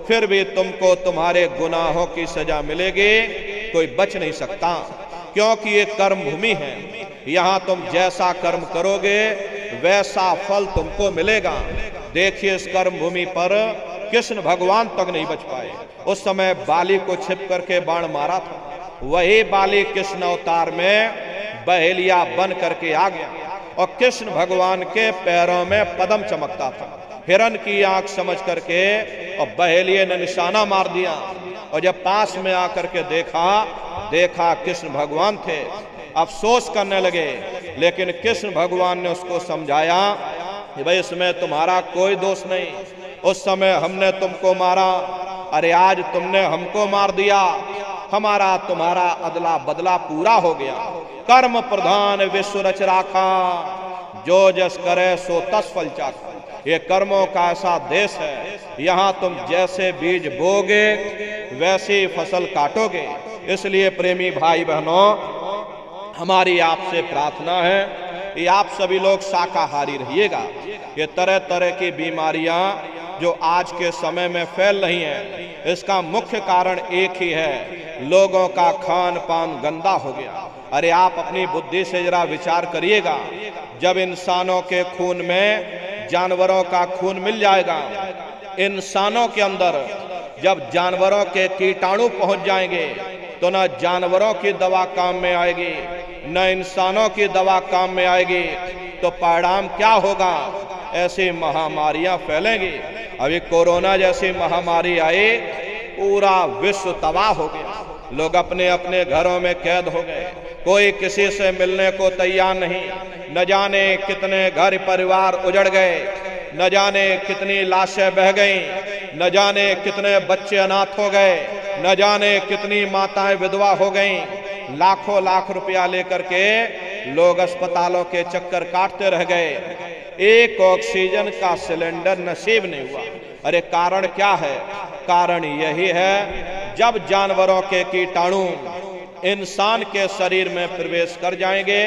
फिर भी तुमको तुम्हारे गुनाहों की सजा मिलेगी। कोई बच नहीं सकता, क्योंकि ये कर्म भूमि है। यहाँ तुम जैसा कर्म करोगे वैसा फल तुमको मिलेगा। देखिए इस कर्म भूमि पर कृष्ण भगवान तक नहीं बच पाए। उस समय बाली को छिप करके बाण मारा था, वही बाली कृष्ण अवतार में बहेलिया बन करके आ गया। और कृष्ण भगवान के पैरों में पद्म चमकता था। हिरण की आंख समझ करके और बहेलिए ने निशाना मार दिया, और जब पास में आकर के देखा कृष्ण भगवान थे। अफसोस करने लगे, लेकिन कृष्ण भगवान ने उसको समझाया कि भाई इसमें तुम्हारा कोई दोष नहीं, उस समय हमने तुमको मारा, अरे आज तुमने हमको मार दिया, हमारा तुम्हारा अदला बदला पूरा हो गया। कर्म प्रधान विश्व रच राखा, जो जस करे सो तस फल चाखा। ये कर्मों का ऐसा देश है, यहाँ तुम जैसे बीज बोगे वैसी फसल काटोगे। इसलिए प्रेमी भाई बहनों, हमारी आपसे प्रार्थना है कि आप सभी लोग शाकाहारी रहिएगा। ये तरह तरह की बीमारियां जो आज के समय में फैल रही हैं, इसका मुख्य कारण एक ही है, लोगों का खान पान गंदा हो गया। अरे आप अपनी बुद्धि से जरा विचार करिएगा, जब इंसानों के खून में जानवरों का खून मिल जाएगा, इंसानों के अंदर जब जानवरों के कीटाणु पहुंच जाएंगे, तो न जानवरों की दवा काम में आएगी, न इंसानों की दवा काम में आएगी। तो परिणाम क्या होगा? ऐसी महामारियां फैलेंगी। अभी कोरोना जैसी महामारी आई, पूरा विश्व तबाह हो गया, लोग अपने अपने घरों में कैद हो गए, कोई किसी से मिलने को तैयार नहीं। न जाने कितने घर परिवार उजड़ गए, न जाने कितनी लाशें बह गईं, न जाने कितने बच्चे अनाथ हो गए, न जाने कितनी माताएं विधवा हो गईं। लाखों लाख रुपया लेकर के लोग अस्पतालों के चक्कर काटते रह गए, एक ऑक्सीजन का सिलेंडर नसीब नहीं हुआ। अरे कारण क्या है? कारण यही है, जब जानवरों के कीटाणु इंसान के शरीर में प्रवेश कर जाएंगे,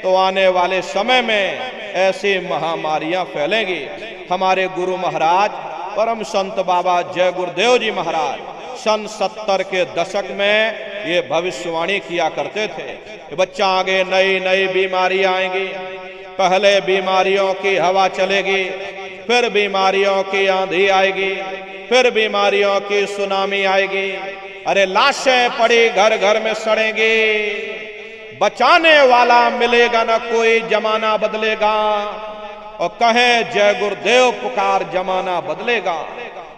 तो आने वाले समय में ऐसी महामारियां फैलेंगी। हमारे गुरु महाराज परम संत बाबा जय गुरुदेव जी महाराज सन 70 के दशक में ये भविष्यवाणी किया करते थे। बच्चा आगे नई नई बीमारियां आएंगी, पहले बीमारियों की हवा चलेगी, फिर बीमारियों की आंधी आएगी, फिर बीमारियों की सुनामी आएगी। अरे लाशें पड़ी घर घर में सड़ेंगी, बचाने वाला मिलेगा न कोई, जमाना बदलेगा। और कहें जय गुरुदेव पुकार, जमाना बदलेगा।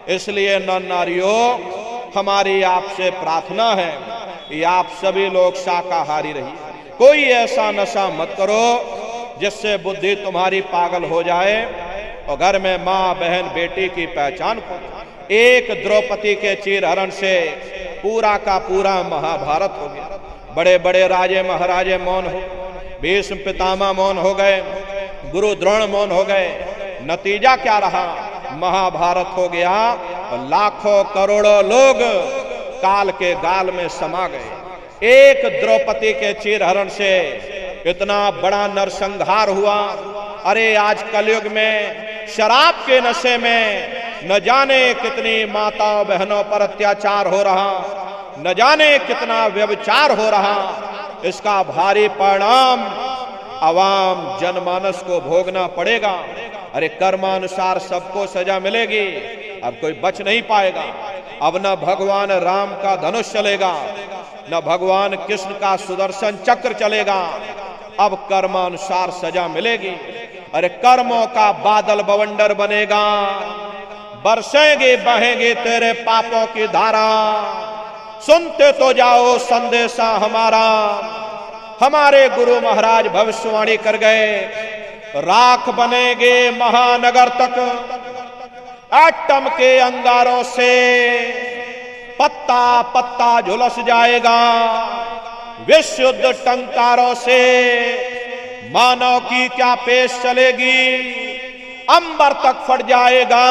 इसलिए नर नारियों, हमारी आपसे प्रार्थना है कि आप सभी लोग शाकाहारी रहिए। कोई ऐसा नशा मत करो जिससे बुद्धि तुम्हारी पागल हो जाए और घर में माँ बहन बेटी की पहचान खो। एक द्रौपदी के चीरहरण से पूरा का पूरा महाभारत हो गया। बड़े बड़े राजे महाराजे मौन हो, भीष्म पितामह मौन हो गए, गुरु द्रोण मौन हो गए। नतीजा क्या रहा? महाभारत हो गया और लाखों करोड़ों लोग काल के गाल में समा गए। एक द्रौपदी के चीरहरण से इतना बड़ा नरसंहार हुआ। अरे आज कलयुग में शराब के नशे में न जाने कितनी माताओं बहनों पर अत्याचार हो रहा, न जाने कितना व्यभिचार हो रहा। इसका भारी परिणाम आवाम जनमानस को भोगना पड़ेगा। अरे कर्मानुसार सबको सजा मिलेगी, अब कोई बच नहीं पाएगा। अब न भगवान राम का धनुष चलेगा, न भगवान कृष्ण का सुदर्शन चक्र चलेगा। अब कर्मानुसार सजा मिलेगी। अरे कर्मों का बादल बवंडर बनेगा, बरसेंगे बहेंगे तेरे पापों की धारा। सुनते तो जाओ संदेशा हमारा, हमारे गुरु महाराज भविष्यवाणी कर गए। राख बनेंगे महानगर तक, एटम के अंगारों से पत्ता पत्ता झुलस जाएगा। विश्व युद्ध टंकारों से मानव की क्या पेश चलेगी, अंबर तक फट जाएगा।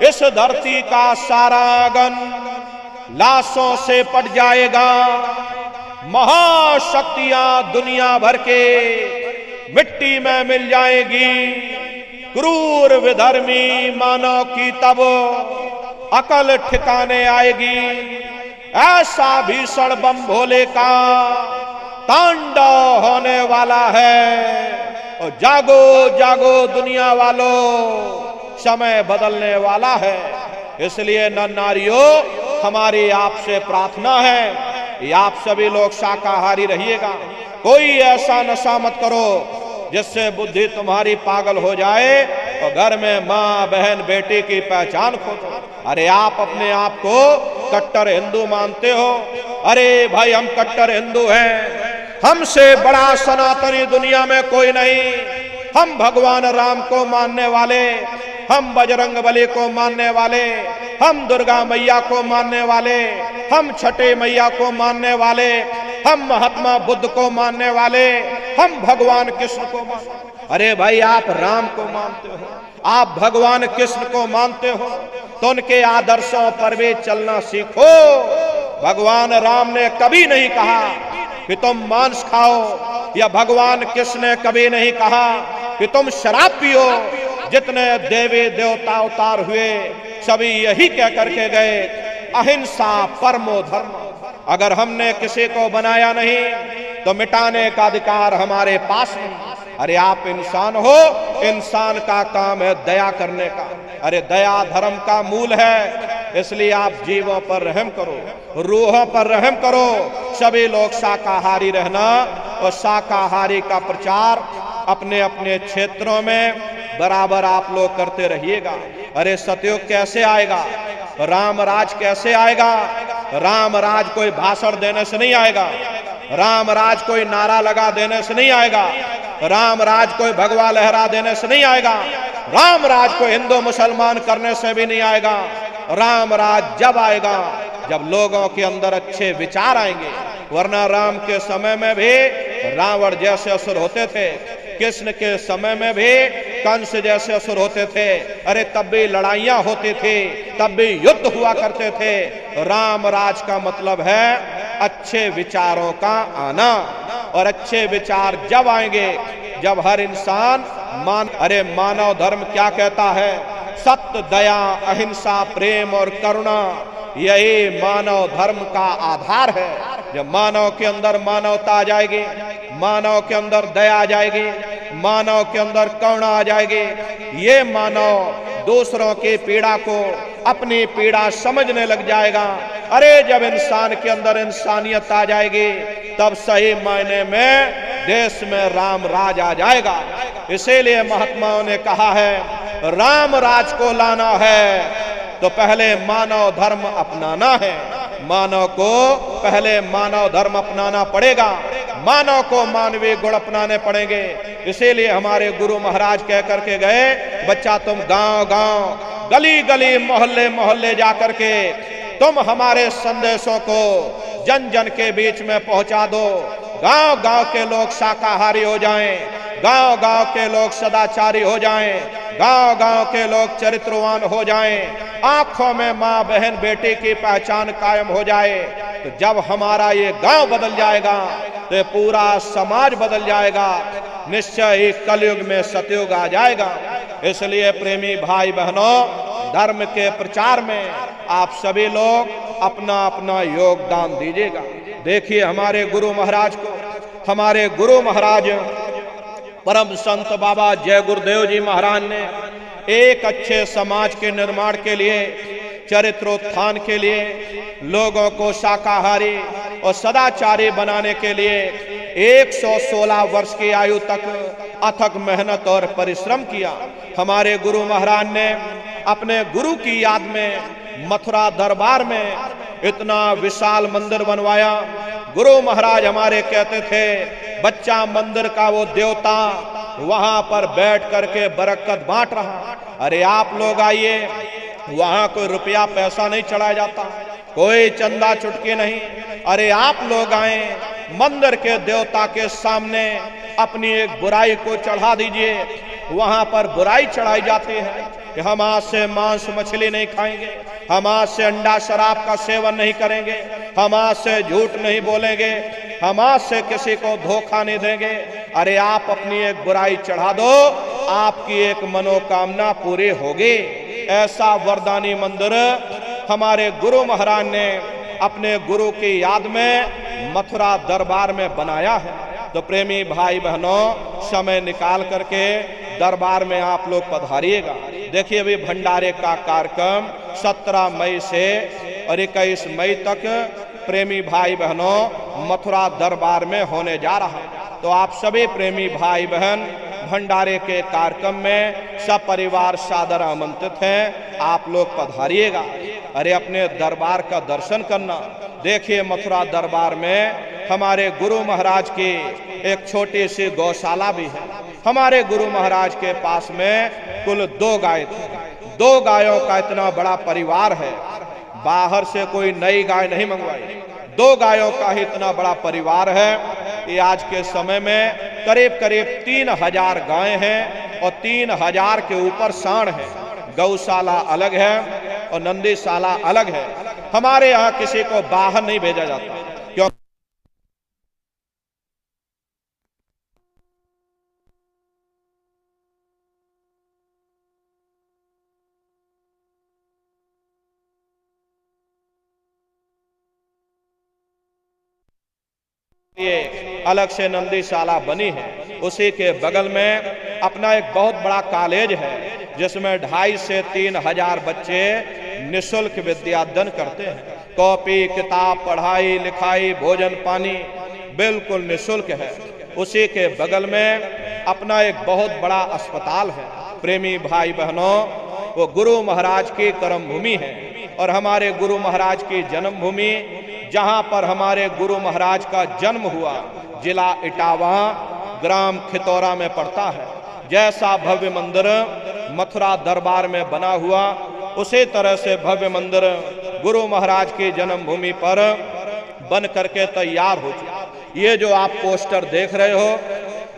इस धरती का सारा आंगन लाशों से पट जाएगा। महाशक्तियां दुनिया भर के मिट्टी में मिल जाएगी। क्रूर विधर्मी मानव की तब अकल ठिकाने आएगी। ऐसा भीषण बम भोले का तांडव होने वाला है। और जागो जागो दुनिया वालों, समय बदलने वाला है। इसलिए नर नारियों, हमारी आपसे प्रार्थना है कि आप सभी लोग शाकाहारी रहिएगा। कोई ऐसा नशा मत करो जिससे बुद्धि तुम्हारी पागल हो जाए और घर में माँ बहन बेटी की पहचान खो दो। अरे आप अपने आप को कट्टर हिंदू मानते हो? अरे भाई हम कट्टर हिंदू हैं, हमसे बड़ा सनातनी दुनिया में कोई नहीं। हम भगवान राम को मानने वाले, हम बजरंग बली को मानने वाले, हम दुर्गा मैया को मानने वाले, हम छठी मैया को मानने वाले, हम महात्मा बुद्ध को मानने वाले, हम भगवान कृष्ण को मानते। अरे भाई आप राम को मानते हो, आप भगवान कृष्ण को मानते हो, तो उनके आदर्शों पर भी चलना सीखो। भगवान राम ने कभी नहीं कहा कि तुम मांस खाओ, या भगवान कृष्ण ने कभी नहीं कहा कि तुम शराब पियो। जितने देवी देवता अवतार हुए सभी यही कह करके गए, अहिंसा परमो धर्म। अगर हमने किसी को बनाया नहीं तो मिटाने का अधिकार हमारे पास नहीं। अरे आप इंसान हो, इंसान का काम है दया करने का। अरे दया धर्म का मूल है, इसलिए आप जीवों पर रहम करो, रूहों पर रहम करो। सभी लोग शाकाहारी रहना और शाकाहारी का प्रचार अपने अपने क्षेत्रों में बराबर आप लोग करते रहिएगा। अरे सतयुग कैसे आएगा, राम राज कैसे आएगा? राम राज कोई भाषण देने से नहीं आएगा, राम राज कोई नारा लगा देने से नहीं आएगा, राम राज कोई भगवा लहरा देने से नहीं आएगा, राम राज को हिंदू मुसलमान करने से भी नहीं आएगा। राम राज जब आएगा जब लोगों के अंदर अच्छे विचार आएंगे। वरना राम के समय में भी रावण जैसे असुर होते थे, कृष्ण के समय में भी कंस जैसे असुर होते थे। अरे तब भी लड़ाइयां होती थी, तब भी युद्ध हुआ करते थे। राम राज का मतलब है अच्छे विचारों का आना, और अच्छे विचार जब आएंगे जब हर इंसान अरे मानव धर्म क्या कहता है? सत्य, दया, अहिंसा, प्रेम और करुणा, यही मानव धर्म का आधार है। जब मानव के अंदर मानवता आ जाएगी, मानव के अंदर दया आ जाएगी, मानव के अंदर करुणा आ जाएगी, ये मानव दूसरों की पीड़ा को अपनी पीड़ा समझने लग जाएगा। अरे जब इंसान के अंदर इंसानियत आ जाएगी तब सही मायने में देश में राम राज आ जाएगा। इसीलिए महात्माओं ने कहा है राम राज को लाना है तो पहले मानव धर्म अपनाना है। मानव को पहले मानव धर्म अपनाना पड़ेगा, मानव को मानवीय गुण अपनाने पड़ेंगे। इसीलिए हमारे गुरु महाराज कह करके गए, बच्चा तुम गांव गांव, गली गली, मोहल्ले मोहल्ले जा करके तुम हमारे संदेशों को जन जन के बीच में पहुंचा दो। गांव गांव के लोग शाकाहारी हो जाएं, गांव गांव के लोग सदाचारी हो जाएं, गांव गांव के लोग चरित्रवान हो जाएं, आंखों में माँ बहन बेटी की पहचान कायम हो जाए। तो जब हमारा ये गांव बदल जाएगा तो पूरा समाज बदल जाएगा, निश्चय ही कलयुग में सतयुग आ जाएगा। इसलिए प्रेमी भाई बहनों, धर्म के प्रचार में आप सभी लोग अपना अपना योगदान दीजिएगा। देखिए हमारे गुरु महाराज को, हमारे गुरु महाराज परम संत बाबा जय गुरुदेव जी महाराज ने एक अच्छे समाज के निर्माण के लिए, चरित्रोत्थान के लिए, लोगों को शाकाहारी और सदाचारी बनाने के लिए 116 वर्ष की आयु तक अथक मेहनत और परिश्रम किया। हमारे गुरु महाराज ने अपने गुरु की याद में मथुरा दरबार में इतना विशाल मंदिर बनवाया। गुरु महाराज हमारे कहते थे बच्चा मंदिर का वो देवता वहां पर बैठ करके बरकत बांट रहा। अरे आप लोग आइए, वहां कोई रुपया पैसा नहीं चढ़ाया जाता, कोई चंदा चुटकी नहीं। अरे आप लोग आए, मंदिर के देवता के सामने अपनी एक बुराई को चढ़ा दीजिए। वहां पर बुराई चढ़ाई जाती है कि हम आज से मांस मछली नहीं खाएंगे, हम आज से अंडा शराब का सेवन नहीं करेंगे, हम आज से झूठ नहीं बोलेंगे, हम आज से किसी को धोखा नहीं देंगे। अरे आप अपनी एक बुराई चढ़ा दो, आपकी एक मनोकामना पूरी होगी। ऐसा वरदानी मंदिर हमारे गुरु महाराज ने अपने गुरु की याद में मथुरा दरबार में बनाया है। तो प्रेमी भाई बहनों, समय निकाल करके दरबार में आप लोग पधारिएगा। देखिए अभी भंडारे का कार्यक्रम 17 मई से और 21 मई तक प्रेमी भाई बहनों मथुरा दरबार में होने जा रहा है। तो आप सभी प्रेमी भाई बहन भंडारे के कार्यक्रम में सब परिवार सादर आमंत्रित हैं, आप लोग पधारिएगा। अरे अपने दरबार का दर्शन करना। देखिए मथुरा दरबार में हमारे गुरु महाराज की एक छोटी सी गौशाला भी है। हमारे गुरु महाराज के पास में कुल 2 गाय थी। 2 गायों का इतना बड़ा परिवार है, बाहर से कोई नई गाय नहीं मंगवाई, 2 गायों का ही इतना बड़ा परिवार है। ये आज के समय में करीब करीब 3000 गायें हैं और 3000 के ऊपर सांड है। गौशाला अलग है और नंदीशाला अलग है। हमारे यहाँ किसी को बाहर नहीं भेजा जाता, क्यों? ये अलग से नंदीशाला बनी है। उसी के बगल में अपना एक बहुत बड़ा कॉलेज है, जिसमें 2.5 से 3,000 बच्चे निःशुल्क विद्यादान करते हैं। कॉपी किताब, पढ़ाई लिखाई, भोजन पानी बिल्कुल निःशुल्क है। उसी के बगल में अपना एक बहुत बड़ा अस्पताल है। प्रेमी भाई बहनों, वो गुरु महाराज की कर्म भूमि है और हमारे गुरु महाराज की जन्मभूमि, जहां पर हमारे गुरु महाराज का जन्म हुआ, जिला इटावा, ग्राम खितौरा में पड़ता है। जैसा भव्य मंदिर मथुरा दरबार में बना हुआ, उसी तरह से भव्य मंदिर गुरु महाराज की जन्मभूमि पर बन करके तैयार हो चुका। ये जो आप पोस्टर देख रहे हो,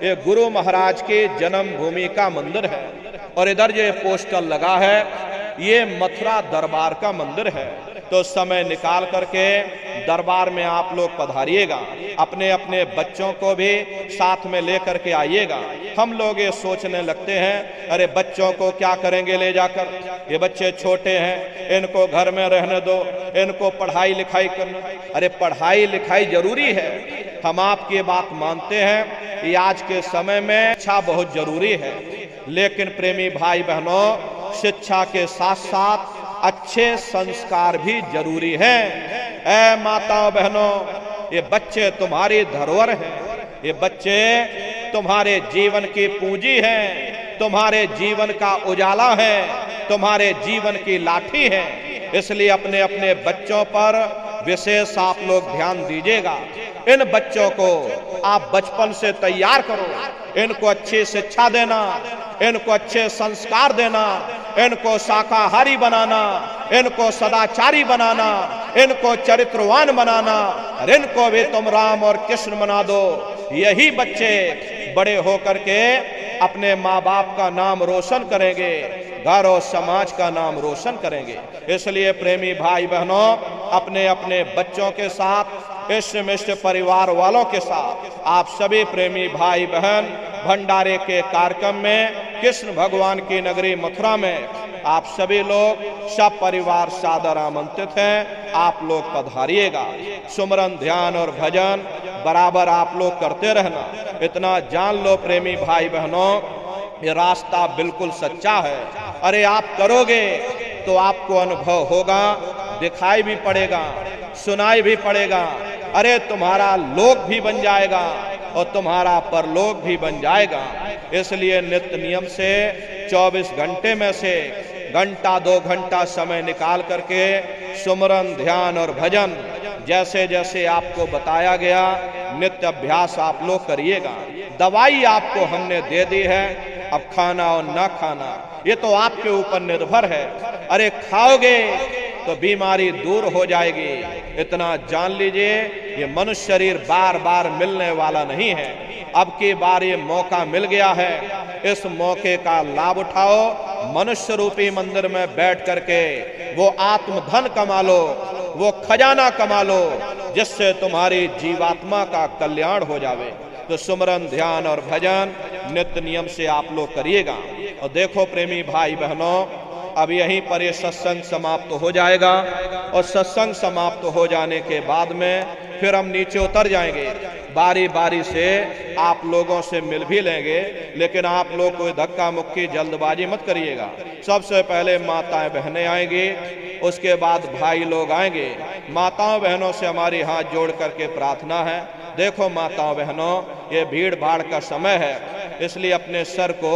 ये गुरु महाराज की जन्मभूमि का मंदिर है और इधर जो पोस्टर लगा है, ये मथुरा दरबार का मंदिर है। तो समय निकाल करके दरबार में आप लोग पधारिएगा, अपने अपने बच्चों को भी साथ में लेकर के आइएगा। हम लोग ये सोचने लगते हैं, अरे बच्चों को क्या करेंगे ले जाकर, ये बच्चे छोटे हैं, इनको घर में रहने दो, इनको पढ़ाई लिखाई करना। अरे पढ़ाई लिखाई जरूरी है, हम आपकी बात मानते हैं, ये आज के समय में शिक्षा बहुत जरूरी है। लेकिन प्रेमी भाई बहनों, शिक्षा के साथ साथ अच्छे संस्कार भी जरूरी हैं। ऐ माताओं बहनों, ये बच्चे तुम्हारी धरोहर हैं, ये बच्चे तुम्हारे जीवन की पूंजी हैं, तुम्हारे जीवन का उजाला है, तुम्हारे जीवन की लाठी है। इसलिए अपने अपने बच्चों पर विशेष आप लोग ध्यान दीजिएगा। इन बच्चों को आप बचपन से तैयार करो, इनको अच्छी शिक्षा देना, इनको अच्छे संस्कार देना, इनको शाकाहारी बनाना, इनको सदाचारी बनाना, इनको चरित्रवान बनाना, और इनको भी तुम राम और कृष्ण बना दो। यही बच्चे बड़े होकर के अपने माँ बाप का नाम रोशन करेंगे, घर और समाज का नाम रोशन करेंगे। इसलिए प्रेमी भाई बहनों, अपने अपने बच्चों के साथ, इष्ट मिष्ट परिवार वालों के साथ आप सभी प्रेमी भाई बहन भंडारे के कार्यक्रम में कृष्ण भगवान की नगरी मथुरा में आप सभी लोग सब परिवार सादर आमंत्रित हैं। आप लोग पधारिएगा। सुमरन ध्यान और भजन बराबर आप लोग करते रहना। इतना जान लो प्रेमी भाई बहनों, ये रास्ता बिल्कुल सच्चा है। अरे आप करोगे तो आपको अनुभव होगा, दिखाई भी पड़ेगा, सुनाई भी पड़ेगा। अरे तुम्हारा लोक भी बन जाएगा और तुम्हारा परलोक भी बन जाएगा। इसलिए नित्य नियम से 24 घंटे में से घंटा 2 घंटा समय निकाल करके सुमरन ध्यान और भजन जैसे जैसे आपको बताया गया नित्य अभ्यास आप लोग करिएगा। दवाई आपको हमने दे दी है, अब खाना और ना खाना ये तो आपके ऊपर निर्भर है। अरे खाओगे तो बीमारी दूर हो जाएगी। इतना जान लीजिए, ये मनुष्य शरीर बार बार मिलने वाला नहीं है। अब की बार ये मौका मिल गया है, इस मौके का लाभ उठाओ। मनुष्य रूपी मंदिर में बैठ करके वो आत्मधन कमा लो, वो खजाना कमा लो, जिससे तुम्हारी जीवात्मा का कल्याण हो जावे। तो सुमरन ध्यान और भजन नित्य नियम से आप लोग करिएगा। और देखो प्रेमी भाई बहनों, अब यहीं पर ये सत्संग समाप्त हो जाएगा और सत्संग समाप्त हो जाने के बाद में फिर हम नीचे उतर जाएंगे। बारी बारी से आप लोगों से मिल भी लेंगे, लेकिन आप लोग कोई धक्का मुक्की जल्दबाजी मत करिएगा। सबसे पहले माताएं बहनें आएंगी, उसके बाद भाई लोग आएंगे। माताओं बहनों से हमारी हाथ जोड़ करके प्रार्थना है, देखो माताओं बहनों, ये भीड़ भाड़ का समय है, इसलिए अपने सर को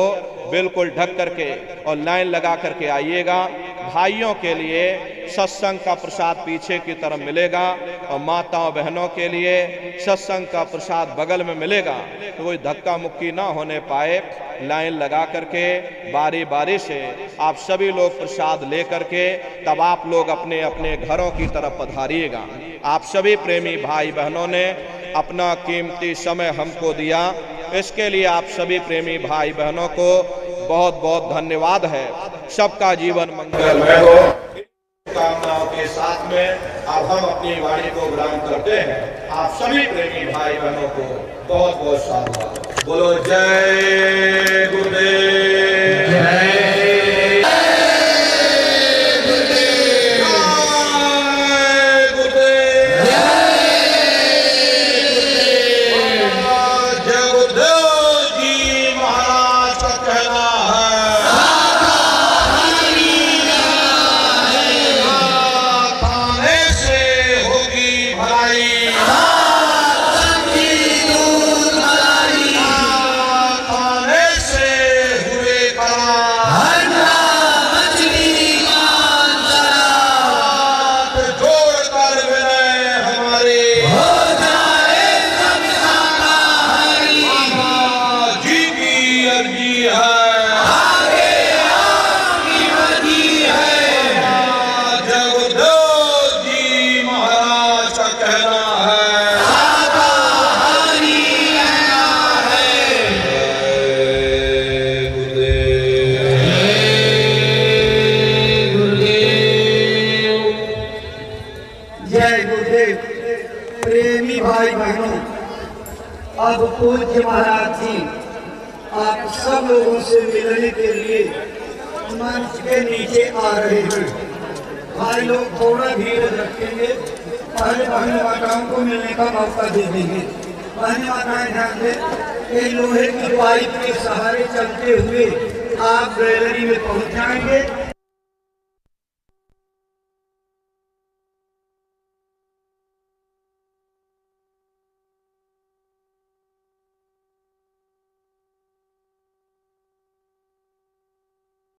बिल्कुल ढक करके और लाइन लगा करके आइएगा। भाइयों के लिए सत्संग का प्रसाद पीछे की तरफ मिलेगा और माताओं बहनों के लिए सत्संग का प्रसाद बगल में मिलेगा, तो कोई धक्का मुक्की ना होने पाए। लाइन लगा करके बारी बारी से आप सभी लोग प्रसाद ले करके तब आप लोग अपने अपने घरों की तरफ पधारिएगा। आप सभी प्रेमी भाई बहनों ने अपना कीमती समय हमको दिया, इसके लिए आप सभी प्रेमी भाई बहनों को बहुत बहुत धन्यवाद है। सबका जीवन मंगलमय हो। कामनाओं के साथ में अब हम अपनी वाणी को विराम करते हैं। आप सभी प्रेमी भाई बहनों को बहुत बहुत साधुवाद। बोलो जय गुरुदेव, जय गुरुदेव, जय गुरुदेव, जय गुरुदेव जी महाराज का कहना है थाने से होगी भलाई, थाने से हुए करार, जोड़ कर विनय हमारे जी की अर्जी है, जय गुरुदेव जी महाराज का कहना है जय गुरुदेव। प्रेमी भाई बहनों, अब पूज्य महाराज जी आप सब लोगों से मिलने के लिए मंच के नीचे आ रहे हैं। भाई लोग थोड़ा धीरज रखेंगे, पहले बहन माताओं को मिलने का मौका दे देंगे। बहन माताएं ध्यान दें कि लोहे की पाइप के सहारे चलते हुए आप गैलरी में पहुंच जाएंगे।